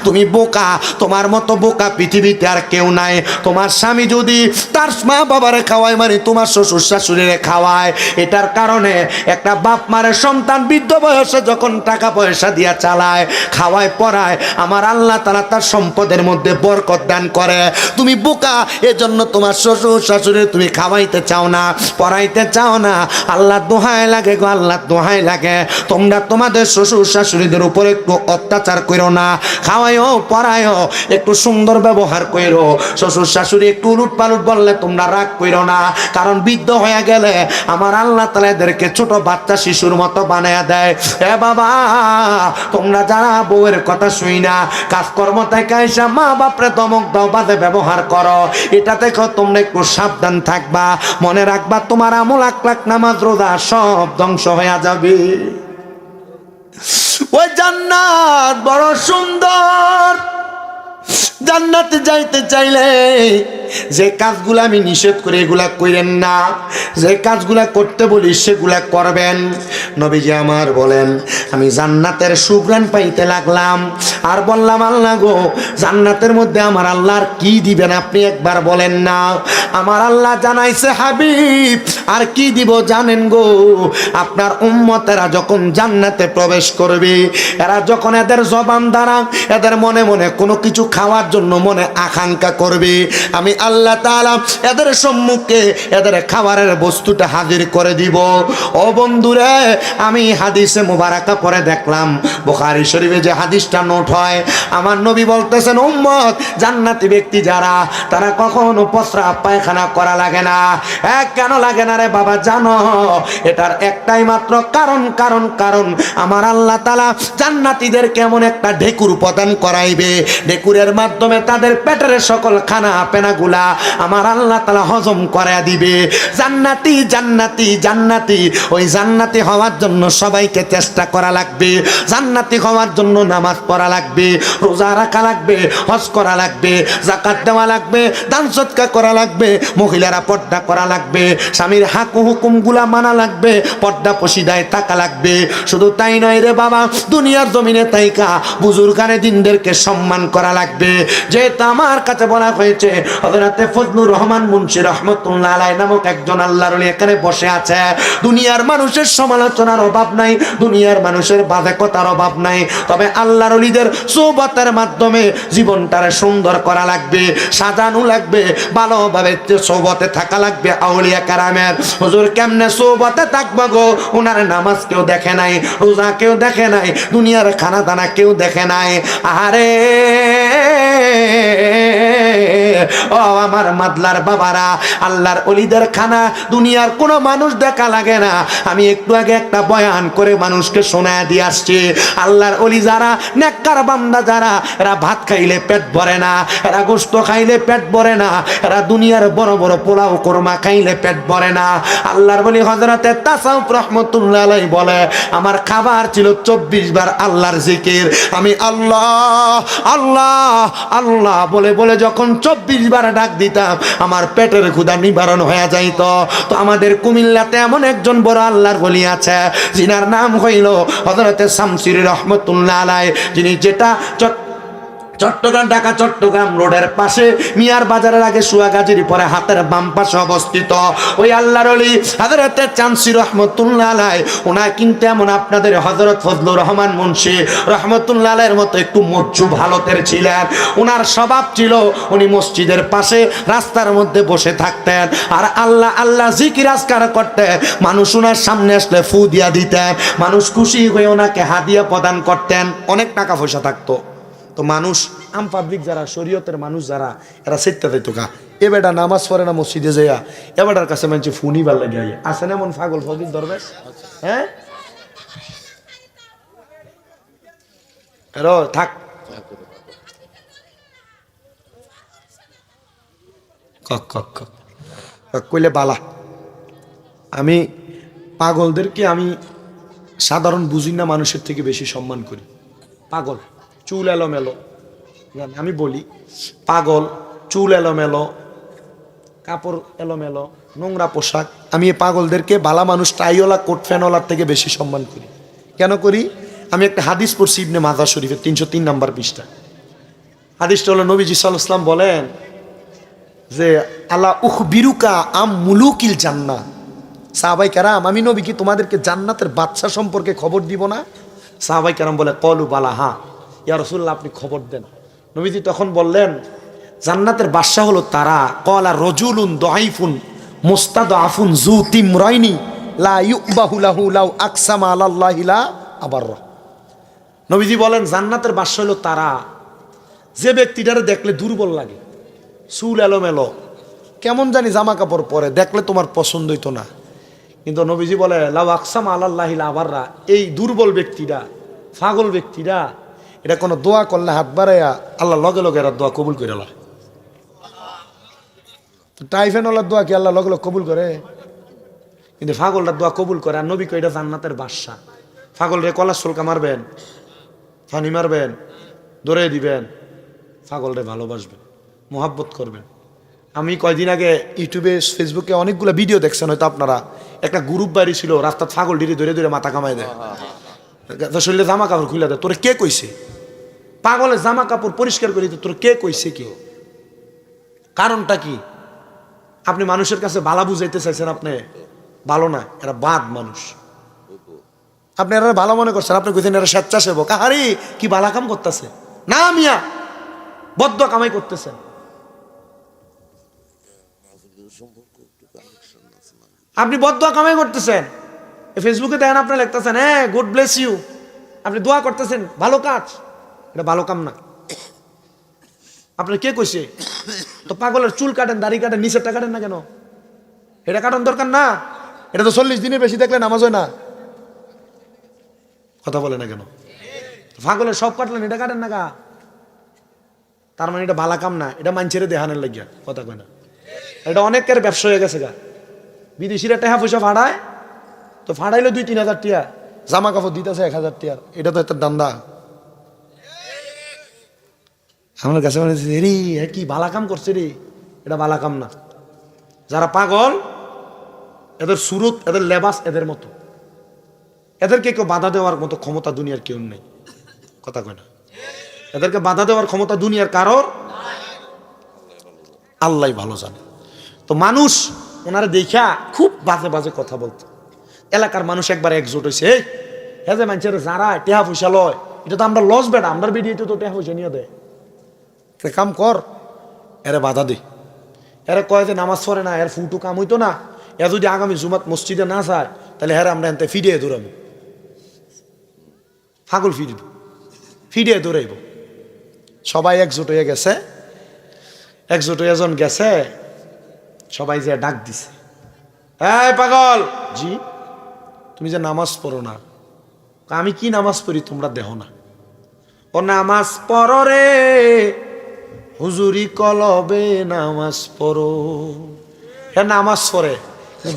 তুমি বোকা, তোমার মতো বোকা পৃথিবীতে আর কেউ নাই। তোমার স্বামী যদি তার মা বাবারে খাওয়ায়, মানে তোমার শ্বশুর শাশুড়িরে খাওয়ায়, এটার কারণে একটা বাপ মারের সন্তান বৃদ্ধ বয়সে যখন টাকা পয়সা দিয়া চালায়, খাওয়ায়, পড়ায়, আমার আল্লাহ তাআলা তার সম্পদের মধ্যে বরকত দান করে। তুমি বোকা, এজন্য তোমার শ্বশুর শাশুড়ি তুমি খাওয়াইতে চাও না, পড়াইতে চাও না। আল্লাহ দোহাই লাগে গো, আল্লাহ দোহাই লাগে, তোমরা তোমাদের শ্বশুর শাশুড়িদের উপরে একটু অত্যাচার করো না। খাওয়াইও, পড়াইও, একটু সুন্দর ব্যবহার করো। শ্বশুর শাশুড়ি একটু উলুট পালুট বললে তোমরা রাগ করো না, কারণ বৃদ্ধ হয়ে গেলে আমার আল্লাহ তাআলা এদেরকে ছোট বাচ্চা শিশুর মতো বানায়া দেয়। এ বাবা, তোমরা যারা বউয়ের কথা শুই না, কাজকর্ম থেকে এসে মা বাপরে ধমক দাও, বাজে ব্যবহার করো, এটা থেকে তোমরা একটু সাবধান থাকবা। মনে রাখবা তোমার আমল, আখলাক, নামাজ, রোজা সব ধ্বংস হয়ে যাবে। ওই জান্নাত বড় সুন্দর। জান্নাতে যাইতে চাইলে যে কাজগুলো আমি নিষেধ করে এগুলা করেন না, যে কাজগুলা করতে বলি সেগুলা করবেন। নবীজি আমার বলেন, আমি জান্নাতের সুঘ্রাণ পাইতে লাগলাম আর বললাম আল্লাহ গো, জান্নাতের মধ্যে আমার আল্লাহর কি দিবেন আপনি একবার বলেন না। আমার আল্লাহ জানাইছে হাবিব, আর কি দিব জানেন গো? আপনার উম্মতেরা যখন জান্নাতে প্রবেশ করবে, এরা যখন এদের জবান দ্বারা এদের মনে মনে কোনো কিছু খাওয়ার জন্য মনে আকাঙ্ক্ষা করবে, আমি আল্লাহ তাআলা এদের সম্মুখে এদের খাবারের বস্তুটা হাজির করে দিব। ও বন্ধুরে, আমি হাদিসে মুবারাকা পড়ে দেখলাম, বুখারী শরীফে যে হাদিসটা নোট হয়, আমার নবী বলতেছেন উম্মত, জান্নাতি ব্যক্তি যারা, তারা কখনো প্রস্রাব পায়খানা করা লাগে না। কেন লাগে না রে বাবা জানো? এটার একটাই মাত্র কারণ, কারণ আমার আল্লাহ তাআলা জান্নাতীদের কেমন একটা ঢেকুর প্রদান করাইবে, ঢেকুরের মাধ্যমে তাদের পেটের সকল খানা পেনাগুলা আমার আল্লাহ তাআলা হজম করে দিবে। জান্নাতি জান্নাতি জান্নাতি, ওই জান্নাতি হওয়ার জন্য সবাইকে চেষ্টা করা লাগবে। জান্নাতি হওয়ার জন্য নামাজ পড়া লাগবে, রোজা রাখা লাগবে, হজ করা লাগবে, যাকাত দেওয়া লাগবে, দান সদকা করা লাগবে, মহিলারা পর্দা করা লাগবে, স্বামীর হাকু হুকুমগুলা মানা লাগবে, পর্দা পশিদায় থাকা লাগবে। শুধু তাই নয় রে বাবা, দুনিয়ার জমিনে তাইকা বুজুর্গানে দিনদেরকে সম্মান করা লাগবে। যেটা আমার কাছে বলা হয়েছে, হযরতে ফজলুর রহমান মুন্সি রহমাতুল্লাহ আলাইহি নামক একজন আল্লাহর ওলি এখানে বসে আছে। দুনিয়ার মানুষের সমালোচনার অভাব নাই, দুনিয়ার মানুষের বাজে কথার অভাব নাই, তবে আল্লাহর ওলিদের সোহবতের মাধ্যমে জীবনটারে সুন্দর করা লাগবে, সাজানো লাগবে, ভালোভাবে সোহবতে থাকা লাগবে আউলিয়া কেরামের। হুজুর কেমনে সোহবতে থাকবো গো? ওনার নামাজ কেউ দেখে নাই, রোজা কেউ দেখে নাই, দুনিয়ার খানা দানা কেউ দেখে নাই। আরে ও আমার মাদলার বাবারা, আল্লাহর ওলিদের খানা দুনিয়ার কোনো মানুষ দেখা লাগে না। আমি একটু আগে একটা বয়ান করে মানুষকে শোনায় দিয়ে আসছি, আল্লাহর ওলি যারা, নেককার বান্দা যারা, এরা ভাত খাইলে পেট ভরে না, এরা গোশত খাইলে পেট ভরে না, এরা দুনিয়ার বড় বড় পোলাও কোরমা খাইলে পেট ভরে না। আল্লাহর ওলি হযরতে তাসাউফ রহমাতুল্লাহ আলাইহি বলে, আমার খাবার ছিল 24 বার আল্লাহর জিকির। আমি আল্লাহ আল্লাহ আল্লাহ বলে বলে যখন 24 বার ডাক দিতাম, আমার পেটের ক্ষুধা নিবারণ হয়ে যাইত। তো আমাদের কুমিল্লাতে এমন একজন বড় আল্লাহর ওলি আছে, যিনার নাম হইল হযরতে শামসুর রহমাতুল্লাহ আলাইহি, যিনি যেটা চট্টগ্রাম ঢাকা চট্টগ্রাম রোডের পাশে মিয়ার বাজারের আগে সুয়াগাজীর পরে হাতের বাম পাশে অবস্থিত ওই আল্লাহর ওলি হযরতে চানসি রহমতুল্লাহ আলাইহি ওনার কিন্তু এমন আপনাদের হযরত ফজলুর রহমান মুন্সি রহমতুল্লাহ আলাইহির মতো একটু মজ্জুব হালতের ছিলেন। ওনার স্বভাব ছিল উনি মসজিদের পাশে রাস্তার মধ্যে বসে থাকতেন আর আল্লাহ আল্লাহ জিকির আজকার করতেন। মানুষ ওনার সামনে আসলে ফু দিয়া দিতেন, মানুষ খুশি হয়ে ওনাকে হাদিয়া প্রদান করতেন, অনেক টাকা পয়সা থাকতো। তো মানুষ আম পাবলিক যারা শরীয়তের মানুষ যারা এরা সেটটা দিত কা এ বেটা নামাজ পড়ে না মসজিদে যাইয়া এ বেটার কাছে মানছে ফোনই ভাল লাগে আসে না এমন পাগল ফকির দরবেশ। হ্যাঁ থাক কইলে বালা। আমি পাগলদেরকে আমি সাধারণ বুঝি না, মানুষের থেকে বেশি সম্মান করি। পাগল চুল এলোমেলো, আমি বলি পাগল চুল এলোমেলো, কাপড় এলোমেলো, নোংরা পোশাক, আমি এই পাগলদেরকে বালা মানুষ টাইওয়ালা কোট ফ্যানওয়ালার থেকে বেশি সম্মান করি। কেন করি? আমি একটা হাদিস পড়ছি ইবনে মাজাহ শরীফের 303 নম্বর পৃষ্ঠা। হাদিসটা হলো নবীজি সাল্লাল্লাহু আলাইহি ওয়াসাল্লাম বলেন যে আলা উখবিরুকা আম মুলুকিল জান্নাহ। সাহাবায়ে কেরাম, আমি নবী কি তোমাদেরকে জান্নাতের বাদশা সম্পর্কে খবর দিব না? সাহাবায়ে কেরাম বলে কলু বালা, হ্যাঁ ইয়া রাসূলুল্লাহ আপনি খবর দেন। নবীজি তখন বললেন জান্নাতের বাদশা হলো তারা কলা রজুলুন দাইফুন মুস্তাদআফুন যু তিমরাইনি লা ইউবাহু লাহু লাউ আকসামা আলাল্লাহি লা আবাররা। নবীজি বলেন জান্নাতের বাদশা হলো তারা যে ব্যক্তিটারে দেখলে দুর্বল লাগে, চুল এলোমেলো, কেমন জানি জামা কাপড় পরে, দেখলে তোমার পছন্দ হইতো না, কিন্তু নবীজি বলে লাউ আকসামা আলাল্লাহি লা আবাররা, এই দুর্বল ব্যক্তিটা, পাগল ব্যক্তিটা, এটা কোনো দোয়া করলে হাত বাড়াইয়া আল্লাহ লগে লগে এরা দোয়া কবুল করে লয়। টাইফেনওয়ালার দোয়া কি আল্লাহ লগে লগে কবুল করে? কিন্তু পাগলটার দোয়া কবুল করে। আর নবী কই এটা জান্নাতের বাদশা। পাগল রে কলার সুলকা মারবেন, ফানি মারবেন, দৌড়ে দিবেন, পাগল রে ভালোবাসবেন, মোহাব্বত করবেন। আমি কয়দিন আগে ইউটিউবে ফেসবুকে অনেকগুলো ভিডিও দেখছেন হয়তো আপনারা, একটা গ্রুপ বাড়ি ছিল রাস্তার পাগল ডিরে ধরে ধরে মাথা কামাই দেয়, শরীরে জামা কাপড় খুলে দেয়। তোরে কে কইছে? পাগলের জামা কাপড় পরিষ্কার করে দিতে তোর কে কইছে? কি কারণটা কি? আপনি মানুষের কাছে ভালো বুঝাইতে চাইছেন, আপনি ভালো না, এরা বাদ মানুষ। আপনি এরা ভালো মনে করছেন, আপনি কইছেন এরা স্বেচ্ছাসেবক, আরে কি ভালো কাম করতেছে না, মিয়া বদ্ধ কামাই করতেছেন। আপনি বদ্ধ কামাই করতেছেন, ফেসবুকে দেখেন আপনি লিখতেছেন হ্যাঁ গুড ব্লেস ইউ, আপনি দোয়া করতেছেন, ভালো কাজ, এটা ভালো কাম না। আপনার কে কইছে? তো পাগলের চুল কাটেন, দাড়ি কাটেন, নিচেরটা কাটেন না কেন? এটা কাটান দরকার না? এটা তো 40 দিনের বেশি দেখলে নামাজ হয় না, কথা বলে না কেন? পাগলের সব কাটলেন, এটা কাটেন না কা? তার মানে এটা ভালো কাম না, এটা মানছেরে দেহানের লাগিয়া, কথা কয় না। এটা অনেকের ব্যবসা হয়ে গেছে গা, বিদেশিরা টাকা পয়সা ফাড়ায়, তো ফাড়াইলে 2-3 হাজার টিয়া, জামা কাপড় দিতেছে 1000 টিয়ার, এটা তো একটা দান্দা। আমার কাছে মনে হচ্ছে রে কি ভালা কাম করছে রে, এটা ভালা কাম না। যারা পাগল এদের সুরত, এদের লেবাস এদের মতো, এদেরকে কেউ বাধা দেওয়ার মতো ক্ষমতা দুনিয়ার কেউ নেই, কথা কয় না। এদেরকে বাধা দেওয়ার ক্ষমতা দুনিয়ার কারোর, আল্লাহ ভালো জানে। তো মানুষ ওনারা দেখা খুব বাজে বাজে কথা বলতো। এলাকার মানুষ একবার একজোট হয়েছে, হ্যাঁ যে মানুষের যারা টেহা পয়সা লয়, এটা তো আমরা লস বেটা, আমরা বেরিয়ে তো টেহা পয়সা নিয়ে দেয়, কাম কর, এরা বাধা দে। এরা কয় যে নামাজ পড়ে না, এর ফুটু কাম হইতো না, এ যদি আগামী জুমাত মসজিদে না যায় তাহলে হ্যাঁ আমরা এনতে ফিরিয়ে দৌড়াবো, ফাগল ফিরিয়ে দৌড়াইব। সবাই একজোট হয়ে গেছে, একজোট হয়ে জন গেছে, সবাই যে ডাক দিছে, এই পাগল জি তুমি যে নামাজ পড়ো না, আমি কি নামাজ পড়ি তোমরা দেহ না? ও নামাজ পড়ো রে হুজুরি কলবে নামাজ পড়ো। হ্যাঁ নামাজ পড়ে,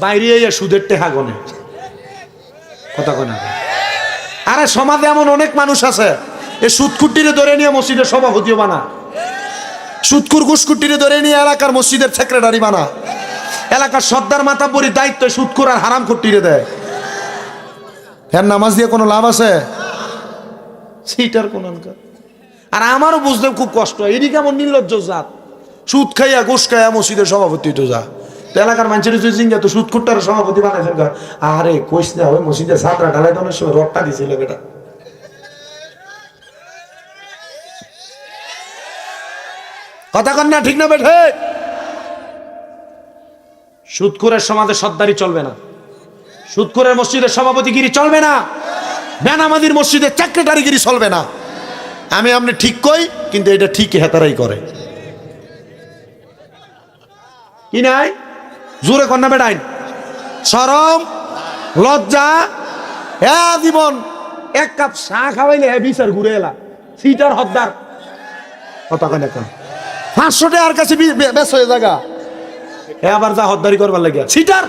বাইরে সুদের টেহা গনে, কথা কয় না। আরে সমাজে এমন অনেক মানুষ আছে এই সুদকুটিরে ধরে নিয়ে মসজিদের সভাপতিও বানা, সুদকুর ঘুষকুটিরে ধরে নিয়ে এলাকার মসজিদের সেক্রেটারি বানা, এলাকার সর্দার মাতাব্বরী দায়িত্ব সুদকুর আর হারাম খুটিরে দেয়। হ্যাঁ নামাজ দিয়ে কোনো লাভ আছে? সেইটার কোন আর আমারও বুঝতে খুব কষ্ট হয়, এদিকে কেমন নির্লজ্জ জাত, সুদ খাইয়া ঘুষ খাইয়া মসজিদের সভাপতি তো যা, তো এলাকার মানুষের জিঙ্গা তো সুদ খুট্টার সভাপতি বানাইছেন। আরে কইস না, ওই মসজিদের ছাত্রা ঢালাই তো সময় রটটা দিছিল বেটা। কথা কন না, ঠিক না বেঠে? সুদখোরের সমাজে সর্দারি চলবে না, সুদখোরের মসজিদের সভাপতিগিরি চলবে না, বেনামাজির মসজিদের সেক্রেটারিগিরি চলবে না। আমি আপনি ঠিক কই, কিন্তু এটা ঠিক হেতারাই করে কি নাই? জোরে কন্যা বেড়াইন, শরম লজ্জা। হ্যাঁ জীবন এক কাপ চা খাওয়াইলে হ্যাঁ বিচার ঘুরে এলা সিটার হদ্দার। কথা কয় না কেন? 500 টাকার কাছে বেশ হয়ে জায়গা, হ্যাঁ আবার যা হদ্দারি করবার লাগিয়া সিটার।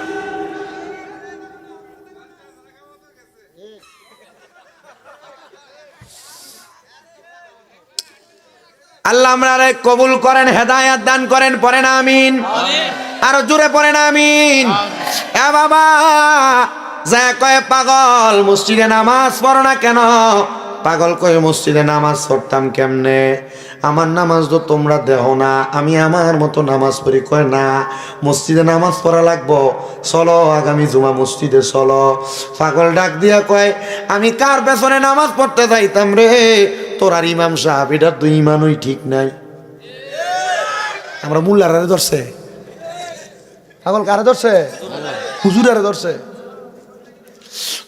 আল্লাহ আমরা কবুল করেন, হেদায়াত দান করেন, পড়েন আমিন। আরো জোরে পড়েন আমিন। এ বাবা যা কয় পাগল মসজিদে নামাজ পড়ো না কেন? পাগল কয়ে মসজিদে নামাজ পড়তাম কেমনে? আমার নামাজ তো তোমরা দেহ না, আমি আমার মতো নামাজ পড়ি। কয় না, মসজিদে নামাজ পড়া লাগবো, চলো আগামী জুমা মসজিদে চলো। পাগল ডাক দিয়া কয়, আমি কার পেছনে নামাজ পড়তে যাইতাম রে? তোর আর ইমাম সাহেব, এটার তো ইমানই ঠিক নাই। আমরা মোল্লারে ধরছে, পাগল কারে ধরছে? হুজুরারে ধরছে।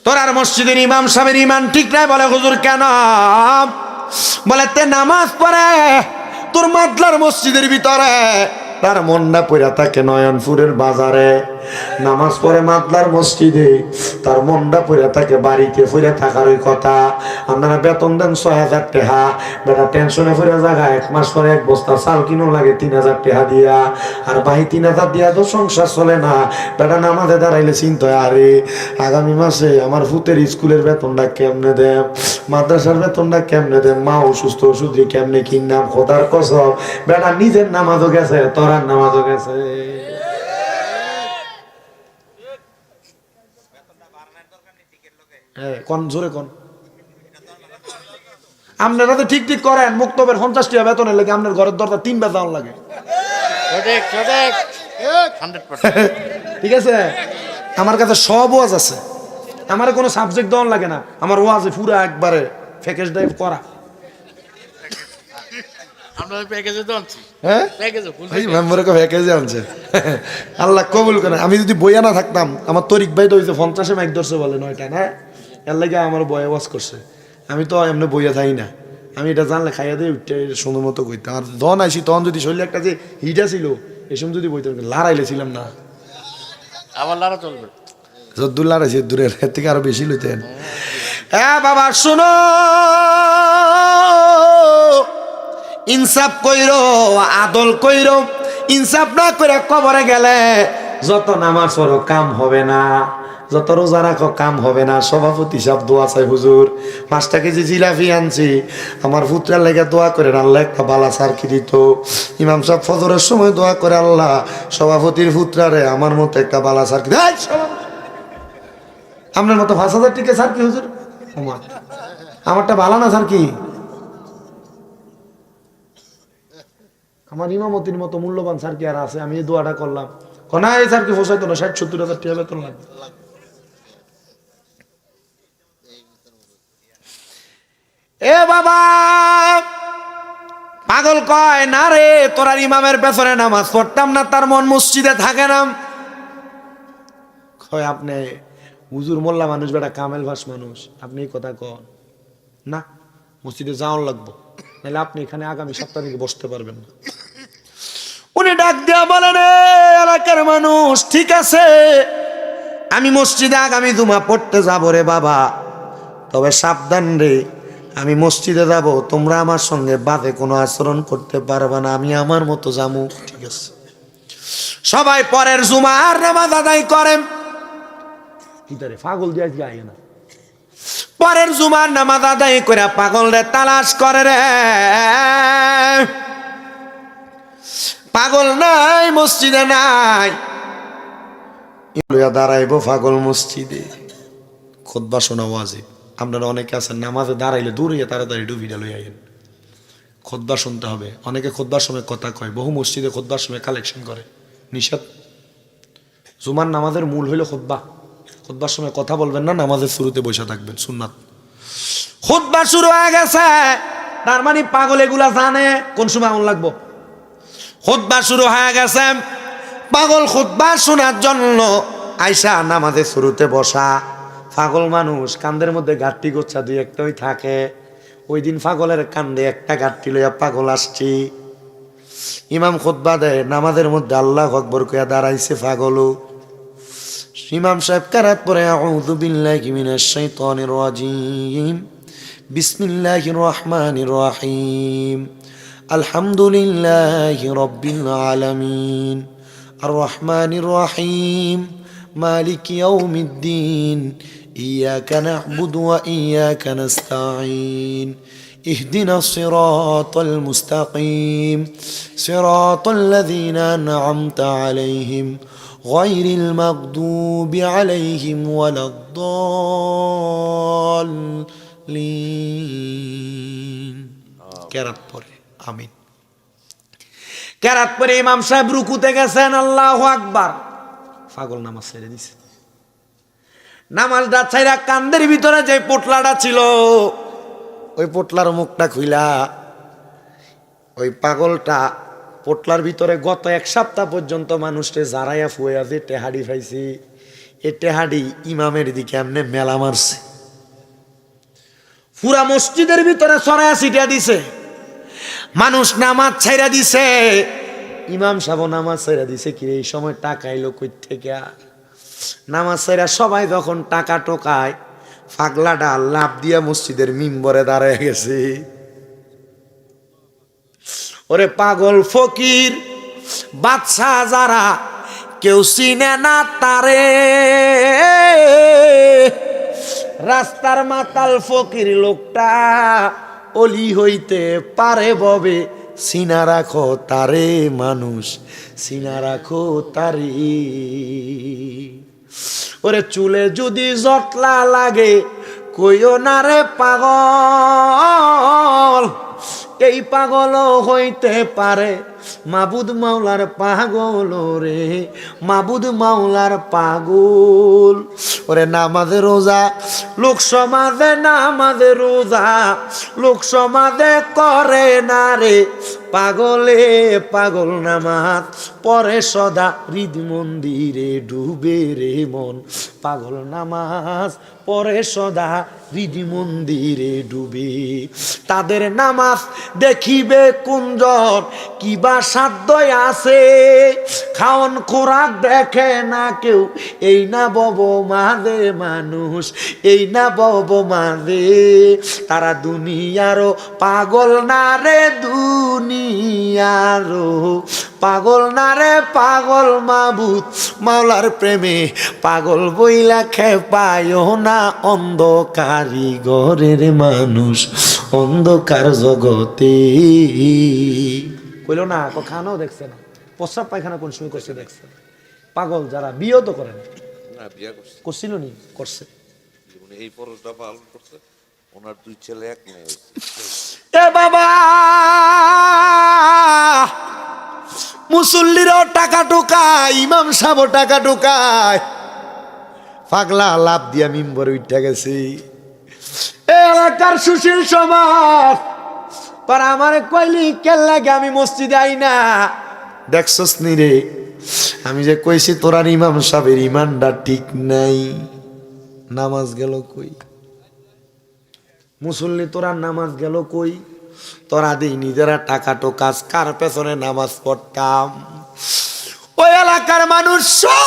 তোর আর মসজিদের ইমাম সাহেবের ইমান ঠিক নাই। বলে হুজুর কেন? বলে তে নামাজ পড়ে তোর মাতলার মসজিদের ভিতরে, তার মনটা পড়া থাকে নয়নপুরের বাজারে। নামাজ পড়ে মাতলার মসজিদে, তার মনটা পড়া থাকে বাড়িতে পড়ে থাকার ওই কথা। আপনারা বেতন দেন 6000 টাকা, বেটা টেনশনে পড়ে জায়গা 1 মাস পরে 1 বস্তা চাল কিনো লাগে 3000 টাকা দিয়া, আর বাহি 3000 দিয়া তো সংসার চলে না। বেটা নামাজে দাঁড়াইলে চিন্তা হয়, আরে আগামী মাসে আমার ভূতের স্কুলের বেতনটা কেমনে দেব, মাদ্রাসার বেতনটা কেমনে দেব, মা অসুস্থ, ওষুধ কেমনে কিনলাম। খোদার কসম বেটা নিজের নামাজও গেছে, তোরার নামাজও গেছে। কোন জোরে কোন? আপনারা তো ঠিক ঠিক করেন, মুক্তবের 50 টাকা বেতনের লাগে আপনার ঘরের দরজা 3 বার দাম লাগে। ঠিক আছে, আমার কাছে সব ওয়াজ আছে, আমার কোনো সাবজেক্ট দেওয়ার লাগে না। আমার ওয়াজে পুরা একবারে প্যাকেজ ড্রাইভ করা। আল্লাহ কবুল করেন। আমি যদি বইয়া না থাকতাম, আমার তরিক ভাই তো 50 মাইক ধরছে বলে 9টা না, এর লাগে আমার বয়ে ওয়াজ করছে। আমি তো এমনি বইয়া থাই না, আমি এটা জানলে খাইয়া দিয়ে উঠতে সুন্দর মতো কইতাম। আর যখন আইসি তখন যদি শরীরে একটা যে হিটা ছিল, এসব যদি বইতাম, লাড়াইলে ছিলাম না। আবার লড়া চলবে, যদ্দুর লাড়াইছি দূরের থেকে আরো বেশি লইতেন। হ্যাঁ বাবা শোনো, ইনসাফ কইরো, আদল কইরো। ইনসাফ না করে কবরে গেলে যত নামাজ পড়ো কাম হবে না, যত রোজা রাখো কাম হবে না। সভাপতি সাহেব দোয়া চাই, হুজুর 5 কেজি জিলাপি আনছি, আমার পুত্রের লেগে দোয়া করে আল্লাহ একটা বালা সার্কি দিত। ইমাম সাহেব ফজরের সময় দোয়া করে, আল্লাহ সভাপতির পুত্রারে আমার মতো একটা বালা সার্কি। আপনার মতো 5000 টিকে সার্কি হুজুর, আমারটা ভালো না সার্কি। আমার ইমামতির মতো মূল্যবান স্যার কি আর আছে? আমি এই দোয়াটা করলাম, না এই স্যার কি ফসাইতো না, 60-70 হাজার টাকা বেতন লাগবে। এ বাবা পাগল কয় না রে, তোরার ইমামের পেছনে নামাজ পড়তাম না, তার মন মসজিদে থাকে না। কয় আপনি হুজুর মোল্লা মানুষ, বেটা কামেল ভাস মানুষ, আপনি এই কথা কন না, মসজিদে যাওয়ার লাগবো, নাহলে আপনি এখানে আগামী সপ্তাহ থেকে বসতে পারবেন না। উনি ডাক দেয়া বলেন, এলাকার মানুষ ঠিক আছে, আমি মসজিদে আগামী জুমা পড়তে যাবো রে বাবা, তবে সাবধান রে, আমি মসজিদে যাব, তোমরা আমার সঙ্গে বাদে কোনো আচরণ করতে পারবে না, আমি আমার মতো যাবো। ঠিক আছে, সবাই পরের জুমার নামাজ আদায় করেন। পাগল দিয়ে আজকে আয় না, পরের জুমার নামাজ আদায় করে পাগল রে তালাশ করে রে, পাগল নাই মসজিদে নাই। দাঁড়াইব পাগল মসজিদে, খুতবা শোনা ওয়াজিব। আপনারা অনেকে আছেন নামাজে দাঁড়াইলে দূরে তাড়াতাড়ি ডুবিটা লই আইন, খুতবা শুনতে হবে। অনেকে খুতবার সময় কথা কয়, বহু মসজিদে খুতবার সময় কালেকশন করে, নিষেধ। জুমার নামাজের মূল হইল খুতবা। খুতবার সময় কথা বলবেন না, নামাজের শুরুতে বসে থাকবেন, সুন্নাত। খুতবা শুরু হয়ে গেছে, তার মানে পাগল এগুলা জানে কোন সময় আমল লাগবো। খুতবা শুরু হয়ে গেছে, পাগল খুতবা শোনার জন্য আইসা নামাজের শুরুতে বসা। পাগল মানুষ কান্দের মধ্যে গাঁটটি গোচ্ছা দুই একটাই থাকে। ওই দিন পাগলের কান্দে একটা গাঁটটি লইয়া পাগল আসছি। ইমাম খুতবা দেয়, নামাজের মধ্যে আল্লাহু আকবার কইয়া দাঁড়াইছে পাগল। ইমাম সাহেব কারাত পরে আউযু বিল্লাহি মিনাশ শাইতানির রাজিম, বিসমিল্লাহির রহমানির রহিম, আলহামদুলিল্লাহি রাব্বিল আলামিন, আর রহমানির রহিম, মালিক ইয়াউমিদ্দিন, ইয়াকা না'বুদু ওয়া ইয়াকা নাস্তাঈন, اهدنا الصراط المستقيم صراط الذين أنعمت عليهم غير المغضوب عليهم ولا الضالين। কেরাত পরে আমিন। কেরাত পরে ইমাম সাহেব রুকুতে গেছেন, আল্লাহু আকবার। পাগল নামাজ ছেড়ে দিছে। নামাজটা ছাইরা কান্দের ভিতরে যে পোটলাটা ছিল, ওই পোটলার মুখটা খুইলা ওই পাগলটা পোটলার ভিতরে গত এক সপ্তাহ পর্যন্ত মানুষকে জারাইয়া ফুয়া যে টেহাডি খাইছি, এ টেহাডি ইমামের দিকে এমনি মেলা মারছে, পুরা মসজিদের ভিতরে ছড়াইয়া ছিটিয়া দিছে। মানুষ নামাজ ছাইরা দিছে, ইমাম সাহেব নামাজ ছাইরা দিছে। কি এই সময় টাকা এলো কই থেকে? নামাজ ছাইরা সবাই যখন টাকা টোকায়, পাগলাটা লাভ দিয়া মসজিদের মিম্বরে দাঁড়ায় গেছে। ওরে পাগল ফকির বাদশা যারা কেউ চিনে না তারে, রাস্তার মাতাল ফকির লোকটা অলি হইতে পারে ববে, চিনা রাখো তারে মানুষ, চিনা রাখো তারে। ওরে চুলে যদি জটলা লাগে কইও না রে পাগল, এই পাগল হইতে পারে মাবুদ মাওলার পাগল রে, মাবুদ মাওলার পাগল। ওরে নামাজে রোজা লোক সমাজে, নামাজে রোজা লোক সমাজে করে না রে, পাগলে পাগল নামাজ পরে সদা হৃদ মন্দিরে ডুবে রে মন, পাগল নামাজ পরে সদা হৃদ মন্দিরে ডুবে। তাদের নামাজ দেখিবে কুঞ্জন, কিবা সাধ্য আছে, খাওন খোরাক দেখে না কেউ, এই না বব মাঝে মানুষ, এই না বব মাঝে। তারা দুনিয়ারও পাগল না রে, দুনিয়ারও পাগল না রে, পাগল মাবুদ মাওলার প্রেমে পাগল বইলা খেপায়ও না, অন্ধকারী ঘরের মানুষ অন্ধকার জগতে। কইল না খানো দেখছে না, প্রস্রাব পায়খানা কোন সময় করছে দেখছে। পাগল যারা বিয়েও তো করে না, বিয়া করছে, করছিল নি করছে। এই পরশটা পালন করছে, ওনার দুই ছেলে এক মেয়ে হয়েছে। এ বাবা, মুসল্লিরও টাকা ঢোকায়, ইমাম সাহেব টাকা ঢোকায়। পাগলা লাভ দিয়া মিম্বর উঠা গেছে। এলাকার সুশীল সমাজ পর আমার কইলি কেল লাগে আমি মসজিদে আই না। দেখছস নি রে, আমি যে কইছি তোরার ইমাম সাহেবের ইমানটা ঠিক নাই, নামাজ গেল কই? মুসল্লি তোরা নামাজ গেল কই? তোরা দিই নিজেরা টাকা টোকাস, কার পেছনে নামাজ পড়তাম? ওই এলাকার মানুষ সব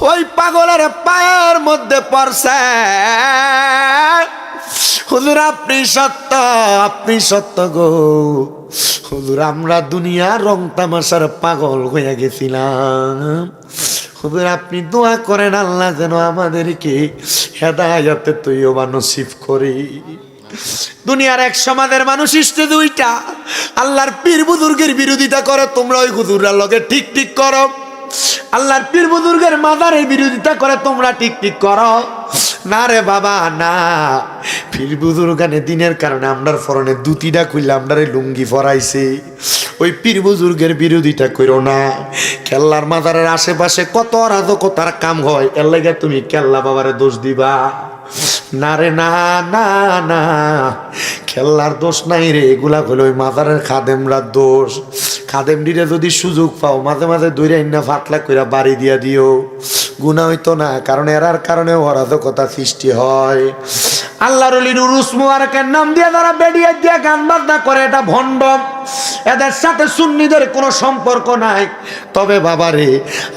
ওই পাগলের পায়ের মধ্যে পড়ছে। হুজুর আপনি সত্য, আপনি সত্য গো হুজুর, আমরা দুনিয়ার রং তামাশার পাগল হয়ে গেছিলাম। হুজুর আপনি দোয়া করেন আল্লাহ যেন আমাদেরকে হেদায়েতে তৈয়বা নসিব করে। দুনিয়ার এক সমাজের মানুষ ইষ্টে দুইটা, আল্লাহর পীর বুজুর্গের বিরোধিতা করে, তোমরা ওই হুজুররা লগে ঠিক ঠিক করো। আল্লাহর পীর বুজুর্গের মাজারের বিরোধিতা করে, তোমরা ঠিক ঠিক করো। না রে বাবা না, পীর বুজুর্গানে দিনের কারণে আমরার ফরনে দুতিটা খুললে আমরারে লুঙ্গি ফরাইছে। ওই পীর বুজুর্গের বিরোধিতা করো না। কেল্লার মাজারের আশেপাশে কত অরাজকতার কাম হয়, এর লাগে তুমি কেল্লা বাবারে দোষ দিবা না রে? না না না, খেল্লার দোষ নাই রে, এগুলা হলো ওই মাজারের খাদেমরা দোষ। খাদেম দিলে যদি সুযোগ পাও মাঝে মাঝে দৈরা ইন্না ফাতলা কইরা বাড়ি দিয়া দিও, গুনাহ হইতো না, কারণ এরার কারণে অরাজকতা সৃষ্টি হয়। আল্লাহর ওলির উরুস মুবারকের নাম দিয়ে যারা বেরিয়ে দিয়ে গান বাজনা করে, এটা ভণ্ড। এদের সাথে সুন্নিদের কোনো সম্পর্ক নাই। তবে বাবারে,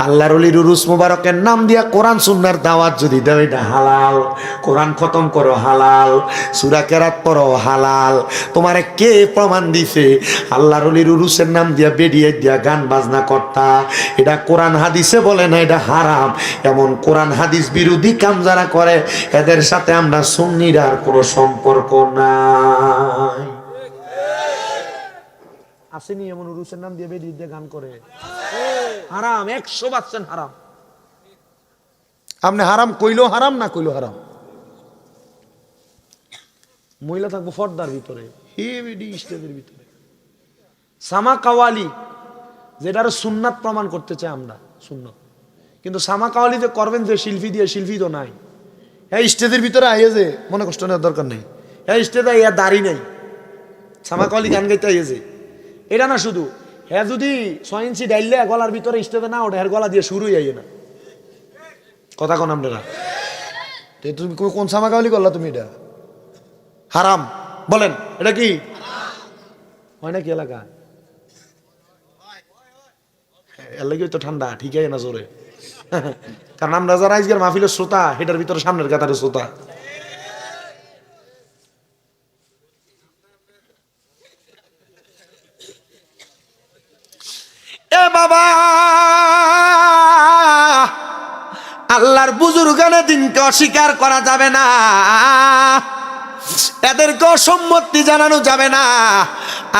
আল্লাহর ওলির উরুস মুবারকের নাম দিয়া কোরআন সুন্নাহর দাওয়াত যদি দাও, এটা হালাল। কোরআন খতম করো হালাল, সূরা কেরাত পড়ো হালাল। তোমারে কে প্রমাণ দিছে আল্লাহর ওলির উরুসের নাম দিয়া বেরিয়ে দিয়া গান বাজনা করতা? এটা কোরআন হাদিসে বলে না, এটা হারাম। এমন কোরআন হাদিস বিরোধী কাম যারা করে, এদের সাথে আমরা সুন্নির আর কোনো সম্পর্ক নাই। আসেনি এমন উরুসের নাম দিয়ে বেরিয়ে দিয়ে গান করে? হারাম, 100% হারাম। আপনি হারাম কইলো হারাম, না কইলো হারাম। মহিলা থাকবো ফর্দার ভিতরে, হেভি স্টেজের ভিতরে। সামা কাওয়ালি, যেটার সুন্নাত প্রমাণ করতে চাই আমরা, সুন্নাত। কিন্তু সামা কাওয়ালি যে করবেন যে শিল্পী দিয়ে, শিল্পী তো নাই। হ্যাঁ, স্টেজের ভিতরে আইয়ে যে মনে কষ্ট নেওয়ার দরকার নেই। হ্যাঁ, স্টেজে আইয়া দাড়ি নাই, সামা কাওয়ালি গান গাইতে আইয়ে যে, এটা না শুধু। হ্যাঁ, যদি 6 ইঞ্চি ডাইলে গলার ভিতরে স্টেজে না ওঠে, হ্যাঁ গলা দিয়ে শুরুই আইয়ে না। কথা কোন আপনারা? তুমি কোন সামা কাওয়ালি করলা তুমি? এটা হারাম। বলেন এটা কি হয় নাকি এলাকায়? এর লাগে তো ঠান্ডা ঠিক আছে না জোরে। কারণ আমরা যারা আজকের মাহফিলের শ্রোতা, এটার ভিতরে সামনের কাতারের শ্রোতা। এ বাবা, আল্লাহর বুজুর্গানে দিনকে অস্বীকার করা যাবে না, এদেরকে অসম্মতি জানানো যাবে না।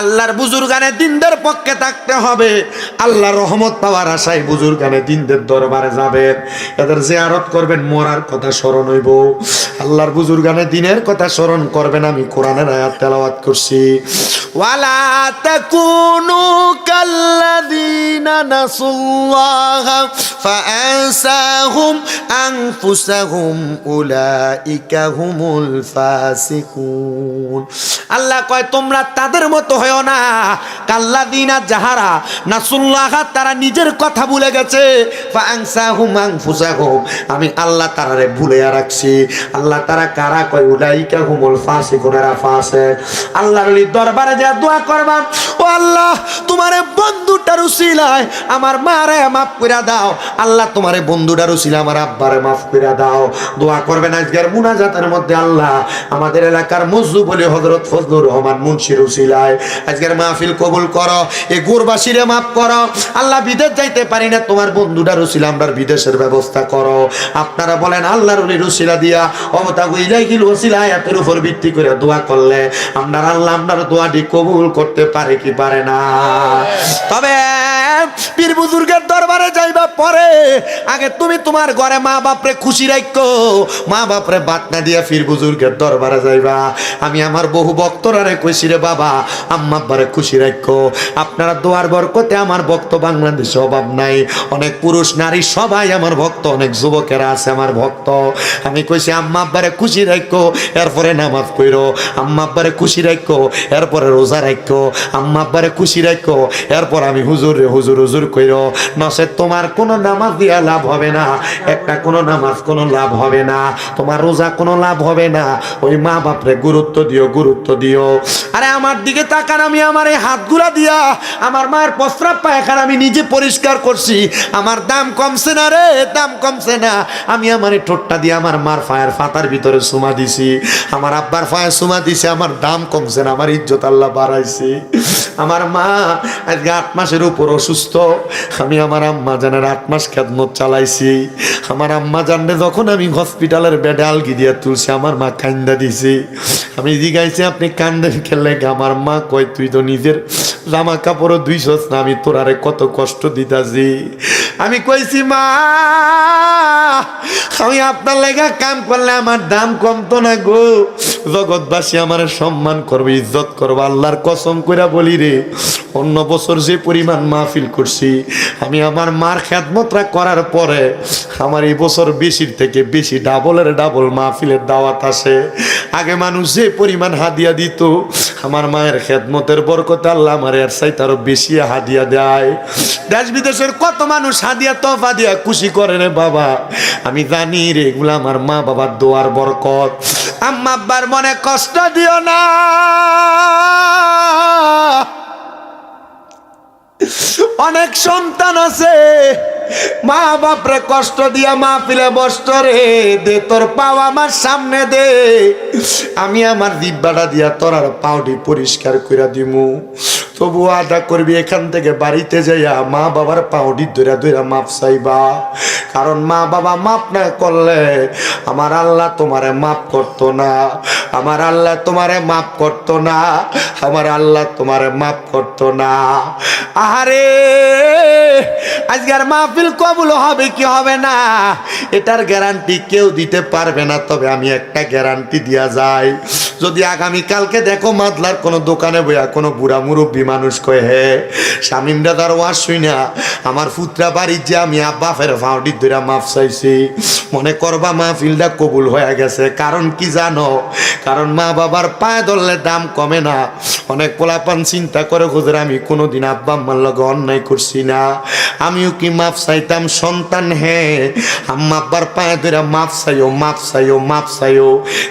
আল্লাহর বুজুর্গানে দিনদের পক্ষে থাকতে হবে। আল্লাহর রহমত পাওয়ার আশায় বুজুর্গানে দিনদের দরবারে যাবেন, এদের জিয়ারত করবেন, মরার কথা স্মরণ হইব। আল্লাহর বুজুর্গানে দিনের কথা স্মরণ করবেন। আমি কোরআনের আয়াত তেলাওয়াত করছি, ওয়ালা তাকুনু কাল্লাযীনা নাসুল্লাহা ফাআনসাহুম আনফুসাহুম উলাইকা হুমুল ফাসিকুন। আল্লাহ কয় তোমরা তাদের মতো হয়ো না, কাল্লাযীনা যাহারা নাসুল্লাহা, তারা নিজের কথা ভুলে গেছে, ফাআনসাহুম আনফুসাহুম, আমি আল্লাহ তারারে ভুলে রাখছি। আল্লাহ তারা কারা কয়? উলাইকা হুমুল ফাসিকুন, এরা ফাসিক। আল্লাহর ওলি দরবারে যা দোয়া করবা, ও আল্লাহ তোমারে বন্ধুটার উসিলায় আমার মারে মাফ করে দাও। আল্লাহ তোমারে বন্ধুটার উসিলায় আমার আব্বারে মাফ করে দাও। দোয়া করবেন আজকের মুনাজাতের মধ্যে, আল্লাহ আমাদের এলাকার মজলু বলে হযরত ফজলুর রহমান মুন্সির উসিলায় আজকের মাহফিল কবুল করো। এই গোরবাসীরে মাফ করো। আল্লাহ বিদেশ যাইতে পারি না, তোমার বন্ধুটার উসিলা আমরা বিদেশের ব্যবস্থা করো। আপনারা বলেন আল্লাহর ওলির উসিলা দিয়া অবতাগু ইলাইহিল ওসিলা আয়াতের উপর ভিত্তি করে দোয়া করলে আমরা আল্লাহ আপনার দোয়াটি কবুল করতে পারে কি পারে না? তবে পীর বুজুর্গের দরবারে যাইবা পরে, আগে তুমি তোমার ঘরে মা বাপরে খুশি রাখো। মা বাপরে বাত না দিয়া পীর বুজুর্গের দরবারে যাইবা। আমি আমার বহু ভক্তরারে কইছি রে বাবা, আম্মা আব্বারে খুশি রাখো। আপনারা দোয়ার বরকতে আমার ভক্ত বাংলাদেশে অভাব নাই। অনেক পুরুষ নারী সবাই আমার ভক্ত, অনেক যুবকেরা আছে আমার ভক্ত। আমি কইছি আম্মা আব্বারে খুশি রাখো, এরপরে নামাজ পড়ো। আম্মা আব্বারে খুশি রাখো, এরপরে রোজা রাখো। আম্মা আব্বারে খুশি রাখো, এরপর আমি হুজুর রে হুজুর হুজুর কইরো। নসে তোমার কোনো নামাজ দিয়া লাভ হবে না, একটা কোনো নামাজ কোনো লাভ হবে না, তোমার রোজা কোনো লাভ হবে না। ওই মা বাপরে গুরুত্ব দিও, গুরুত্ব দিও। আরে আমার দিকে তাকান, আমি আমার এই হাতগুলা দিয়া আমার মায়ের প্রস্রাব পায়খানা আমি নিজে পরিষ্কার করছি। আমার দাম কমছে না রে, দাম কমছে না। আমি আমার এই ঠোঁটটা দিয়ে আমার মার ফায়ের ফাতার ভিতরে সুমা দিছি, আমার আব্বার ফায়ে সুমা দিছি। আমার দাম কমছে না, আমার ইজ্জত আল্লাহ বাড়াইছি। আমার মা আজকে 8 মাসের উপর অসুস্থ। আমি আমার আম্মা জানের 8 মাস খেদমত চালাইছি। আমার আম্মা জানলে যখন আমি হসপিটালের বেডে আলগি দিয়ে তুলছি, আমার মা কান্দা দিছি। আমি জিগাইছি আপনি কান্দেন খেললে? আমার মা কয় তুই তো নিজের জামা কাপড়ও ধুইছস না, আমি তোর আরে কত কষ্ট দিতাছি। আমি কইছি মা আমি আপনার লেগা কাম করলে আমার দাম কমতো না গো। জগৎবাসী আমার সম্মান করবে, ইজ্জত করবে। আল্লাহর কসম কইরা বলি রে, অন্য বছর যে পরিমাণ মাহফিল করছি আমি আমার মার খেদমতরা করার পরে, আমার এই বছর বেশির থেকে বেশি ডাবলের ডাবল মাহফিলের দাওয়াত আসে। আগে মানুষ যে পরিমাণ হাদিয়া দিত, আমার মায়ের খেদমতের বরকতে আল্লাহ আমার এর চাইতে আরো বেশি হাদিয়া দেয়। দেশ বিদেশের কত মানুষ হাদিয়া তোফা দিয়া খুশি করে রে বাবা, আমি জানি রে এগুলো আমার মা বাবার দোয়ার বরকত। আম্মা আব্বার মনে কষ্ট দিও না, অনেক সন্তান আছে মা বাপরে কষ্ট দিয়া মাহফিলে বসত রে, দে তোর পাও আমার সামনে দে, আমি আমার জিব্বাটা দিয়া তোর আর পাউডি পরিষ্কার কইরা দিমু। তবু আদা করবি এখান থেকে বাড়িতে যাইয়া মা বাবার পাউডি ধইরা ধইরা মাপ চাইবা, কারণ মা বাবা মাপ না করলে আমার আল্লাহ তোমারে মাপ করতো না, আমার আল্লাহ তোমারে মাপ করতো না, আমার আল্লাহ তোমারে মাপ করতো না। আরে আজকের মাহফিল কবুল হবে কি হবে না এটার গ্যারান্টি কেউ দিতে পারবে না, তবে আমি একটা গ্যারান্টি দিয়া যাই, যদি আগামী কালকে দেখো মাদলার কোনো দোকানে বইয়া কোনো বুড়া মুরব্বী মানুষ কয়ে হে শামিম দাদার ওয়াজ শুই না আমার ফুতরা বাড়ির যে আমি আব্বা ফের ফাউডি ধরে মাফ চাইছি, মনে করবা মাহফিলটা কবুল হয়ে গেছে। কারণ কি জানো, কারণ মা বাবার পায়ে ধরলে দাম কমে না। অনেক পোলাপান চিন্তা করে হুজুর আমি কোনোদিন আব্বা আম্মার লগে অন্যায় করছি না, আমিও কি মাফ চাইতাম সন্তান, হে আম্মা আব্বার পায়ে ধরে মাফ চাইও, মাফ চাইও, মাফ চাইও,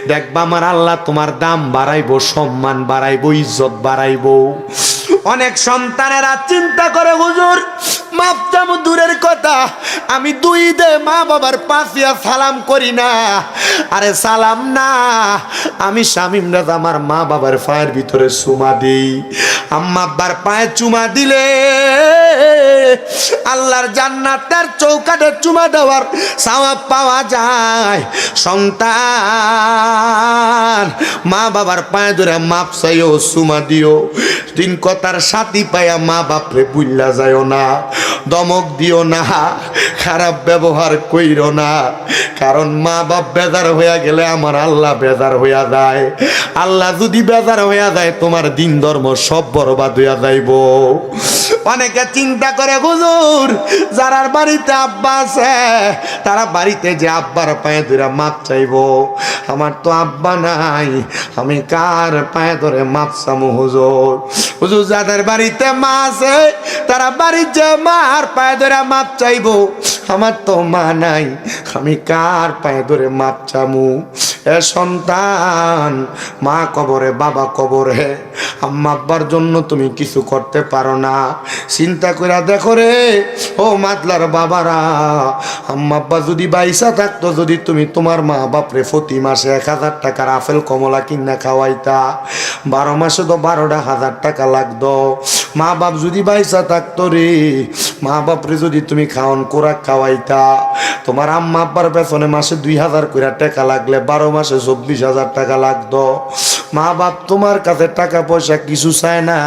দেখবা আমার আল্লাহ তোমার দাম বাড়াইবো, সম্মান বাড়াইবো, ইজ্জত বাড়াইবো। অনেক সন্তানেরা চিন্তা করে হুজুর মাপ চামু দূরের কথা, আমি দুই দে মা বাবার পাশিয়া সালাম করি না। আরে সালাম না, আমি শামিম রাজ আমার মা বাবার পায়ের ভিতরে চুমা দিই। আম্মা আব্বার পায়ে চুমা দিলে আল্লাহর জান্নাতের চৌকাঠে চুমা দেওয়ার সওয়াব পাওয়া যায়। সন্তান মা বাবার পায়ে ধরে মাপ চাইও, চুমা দিও, দিন কথার সাথী পাইয়া মা বাপরে বুইল্লা যাইও না, দমক দিও না, খারাপ ব্যবহার কইরো না, কারণ মা বাপ বেজার হইয়া গেলে আমার আল্লাহ বেজার হইয়া যায়। আল্লাহ যদি বেজার হইয়া যায় তোমার দিন ধর্ম সব বরবাদ হইয়া যাইব। অনেকে চিন্তা করে হুজুর যারার বাড়িতে আব্বা আছে তারা বাড়িতে যে আব্বার পায়ে ধরে মাপ চাইবো, আমার তো আব্বা নাই, আমি কার পায়ে ধরে মাপ চামু হুজুর? হুজুর যাদের বাড়িতে মা আছে তারা বাড়ির যে মার পায়ে ধরে মাপ চাইবো, আমার তো মা নাই, আমি কার পায়ে ধরে মাপ চামু? এ সন্তান, মা কবরে বাবা কবরে, আম্মা আব্বার জন্য তুমি কিছু করতে পারো না, চিন্তা করে দেখো রে ও মাতলার বাবারা, আম্মা আব্বা যদি বাইসা থাকতো, যদি তুমি তোমার মা বাপরে প্রতি মাসে 1000 টাকার আপেল কমলা কিনা খাওয়াইতা, 12 মাসে তো 12,000 টাকা লাগতো। মা বাপ যদি বাইসা থাকতো রে, মা বাপরে যদি তুমি খাওয়ান কোরাক খাওয়াইতা, তোমার আম্মা আব্বার পেছনে মাসে 2000 করে টাকা লাগলে 12 মাসে 24,000 টাকা লাগতো। মা বাপ তোমার কাছে টাকা পয়সা কিছু চায় না,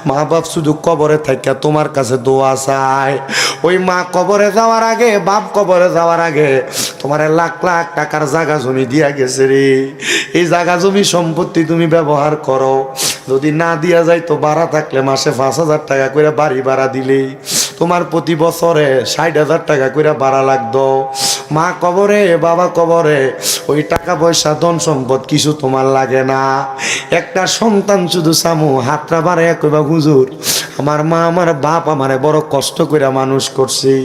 মা বাপ শুধু কবরে থাকা তোমার কাছে দোয়া চায়। ওই মা কবরে যাওয়ার আগে, বাপ কবরে যাওয়ার আগে তোমার লাখ লাখ টাকার জায়গা জমি দিয়া গেছে রে, এই জায়গা জমি সম্পত্তি তুমি ব্যবহার করো, যদি না দিয়া যায় তো ভাড়া থাকলে মাসে 5,000 টাকা করে বাড়ি ভাড়া দিলেই তোমার প্রতি বছরে 60,000 টাকা করে ভাড়া লাগতো। মা কবরে বাবা কবরে ওই টাকা পয়সা ধন সম্পদ কিছু তোমার লাগে না। একটা সন্তান শুধু সামু হাতটা বাড়াইয়া কইবা হুজুর আমার মা আমার বাপ আমারে বড় কষ্ট করে মানুষ করছি,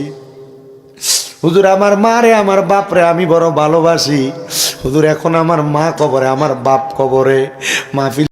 হুজুর আমার মা রে আমার বাপরে আমি বড় ভালোবাসি, হুজুর এখন আমার মা কবরে আমার বাপ কবরে, মাহফিল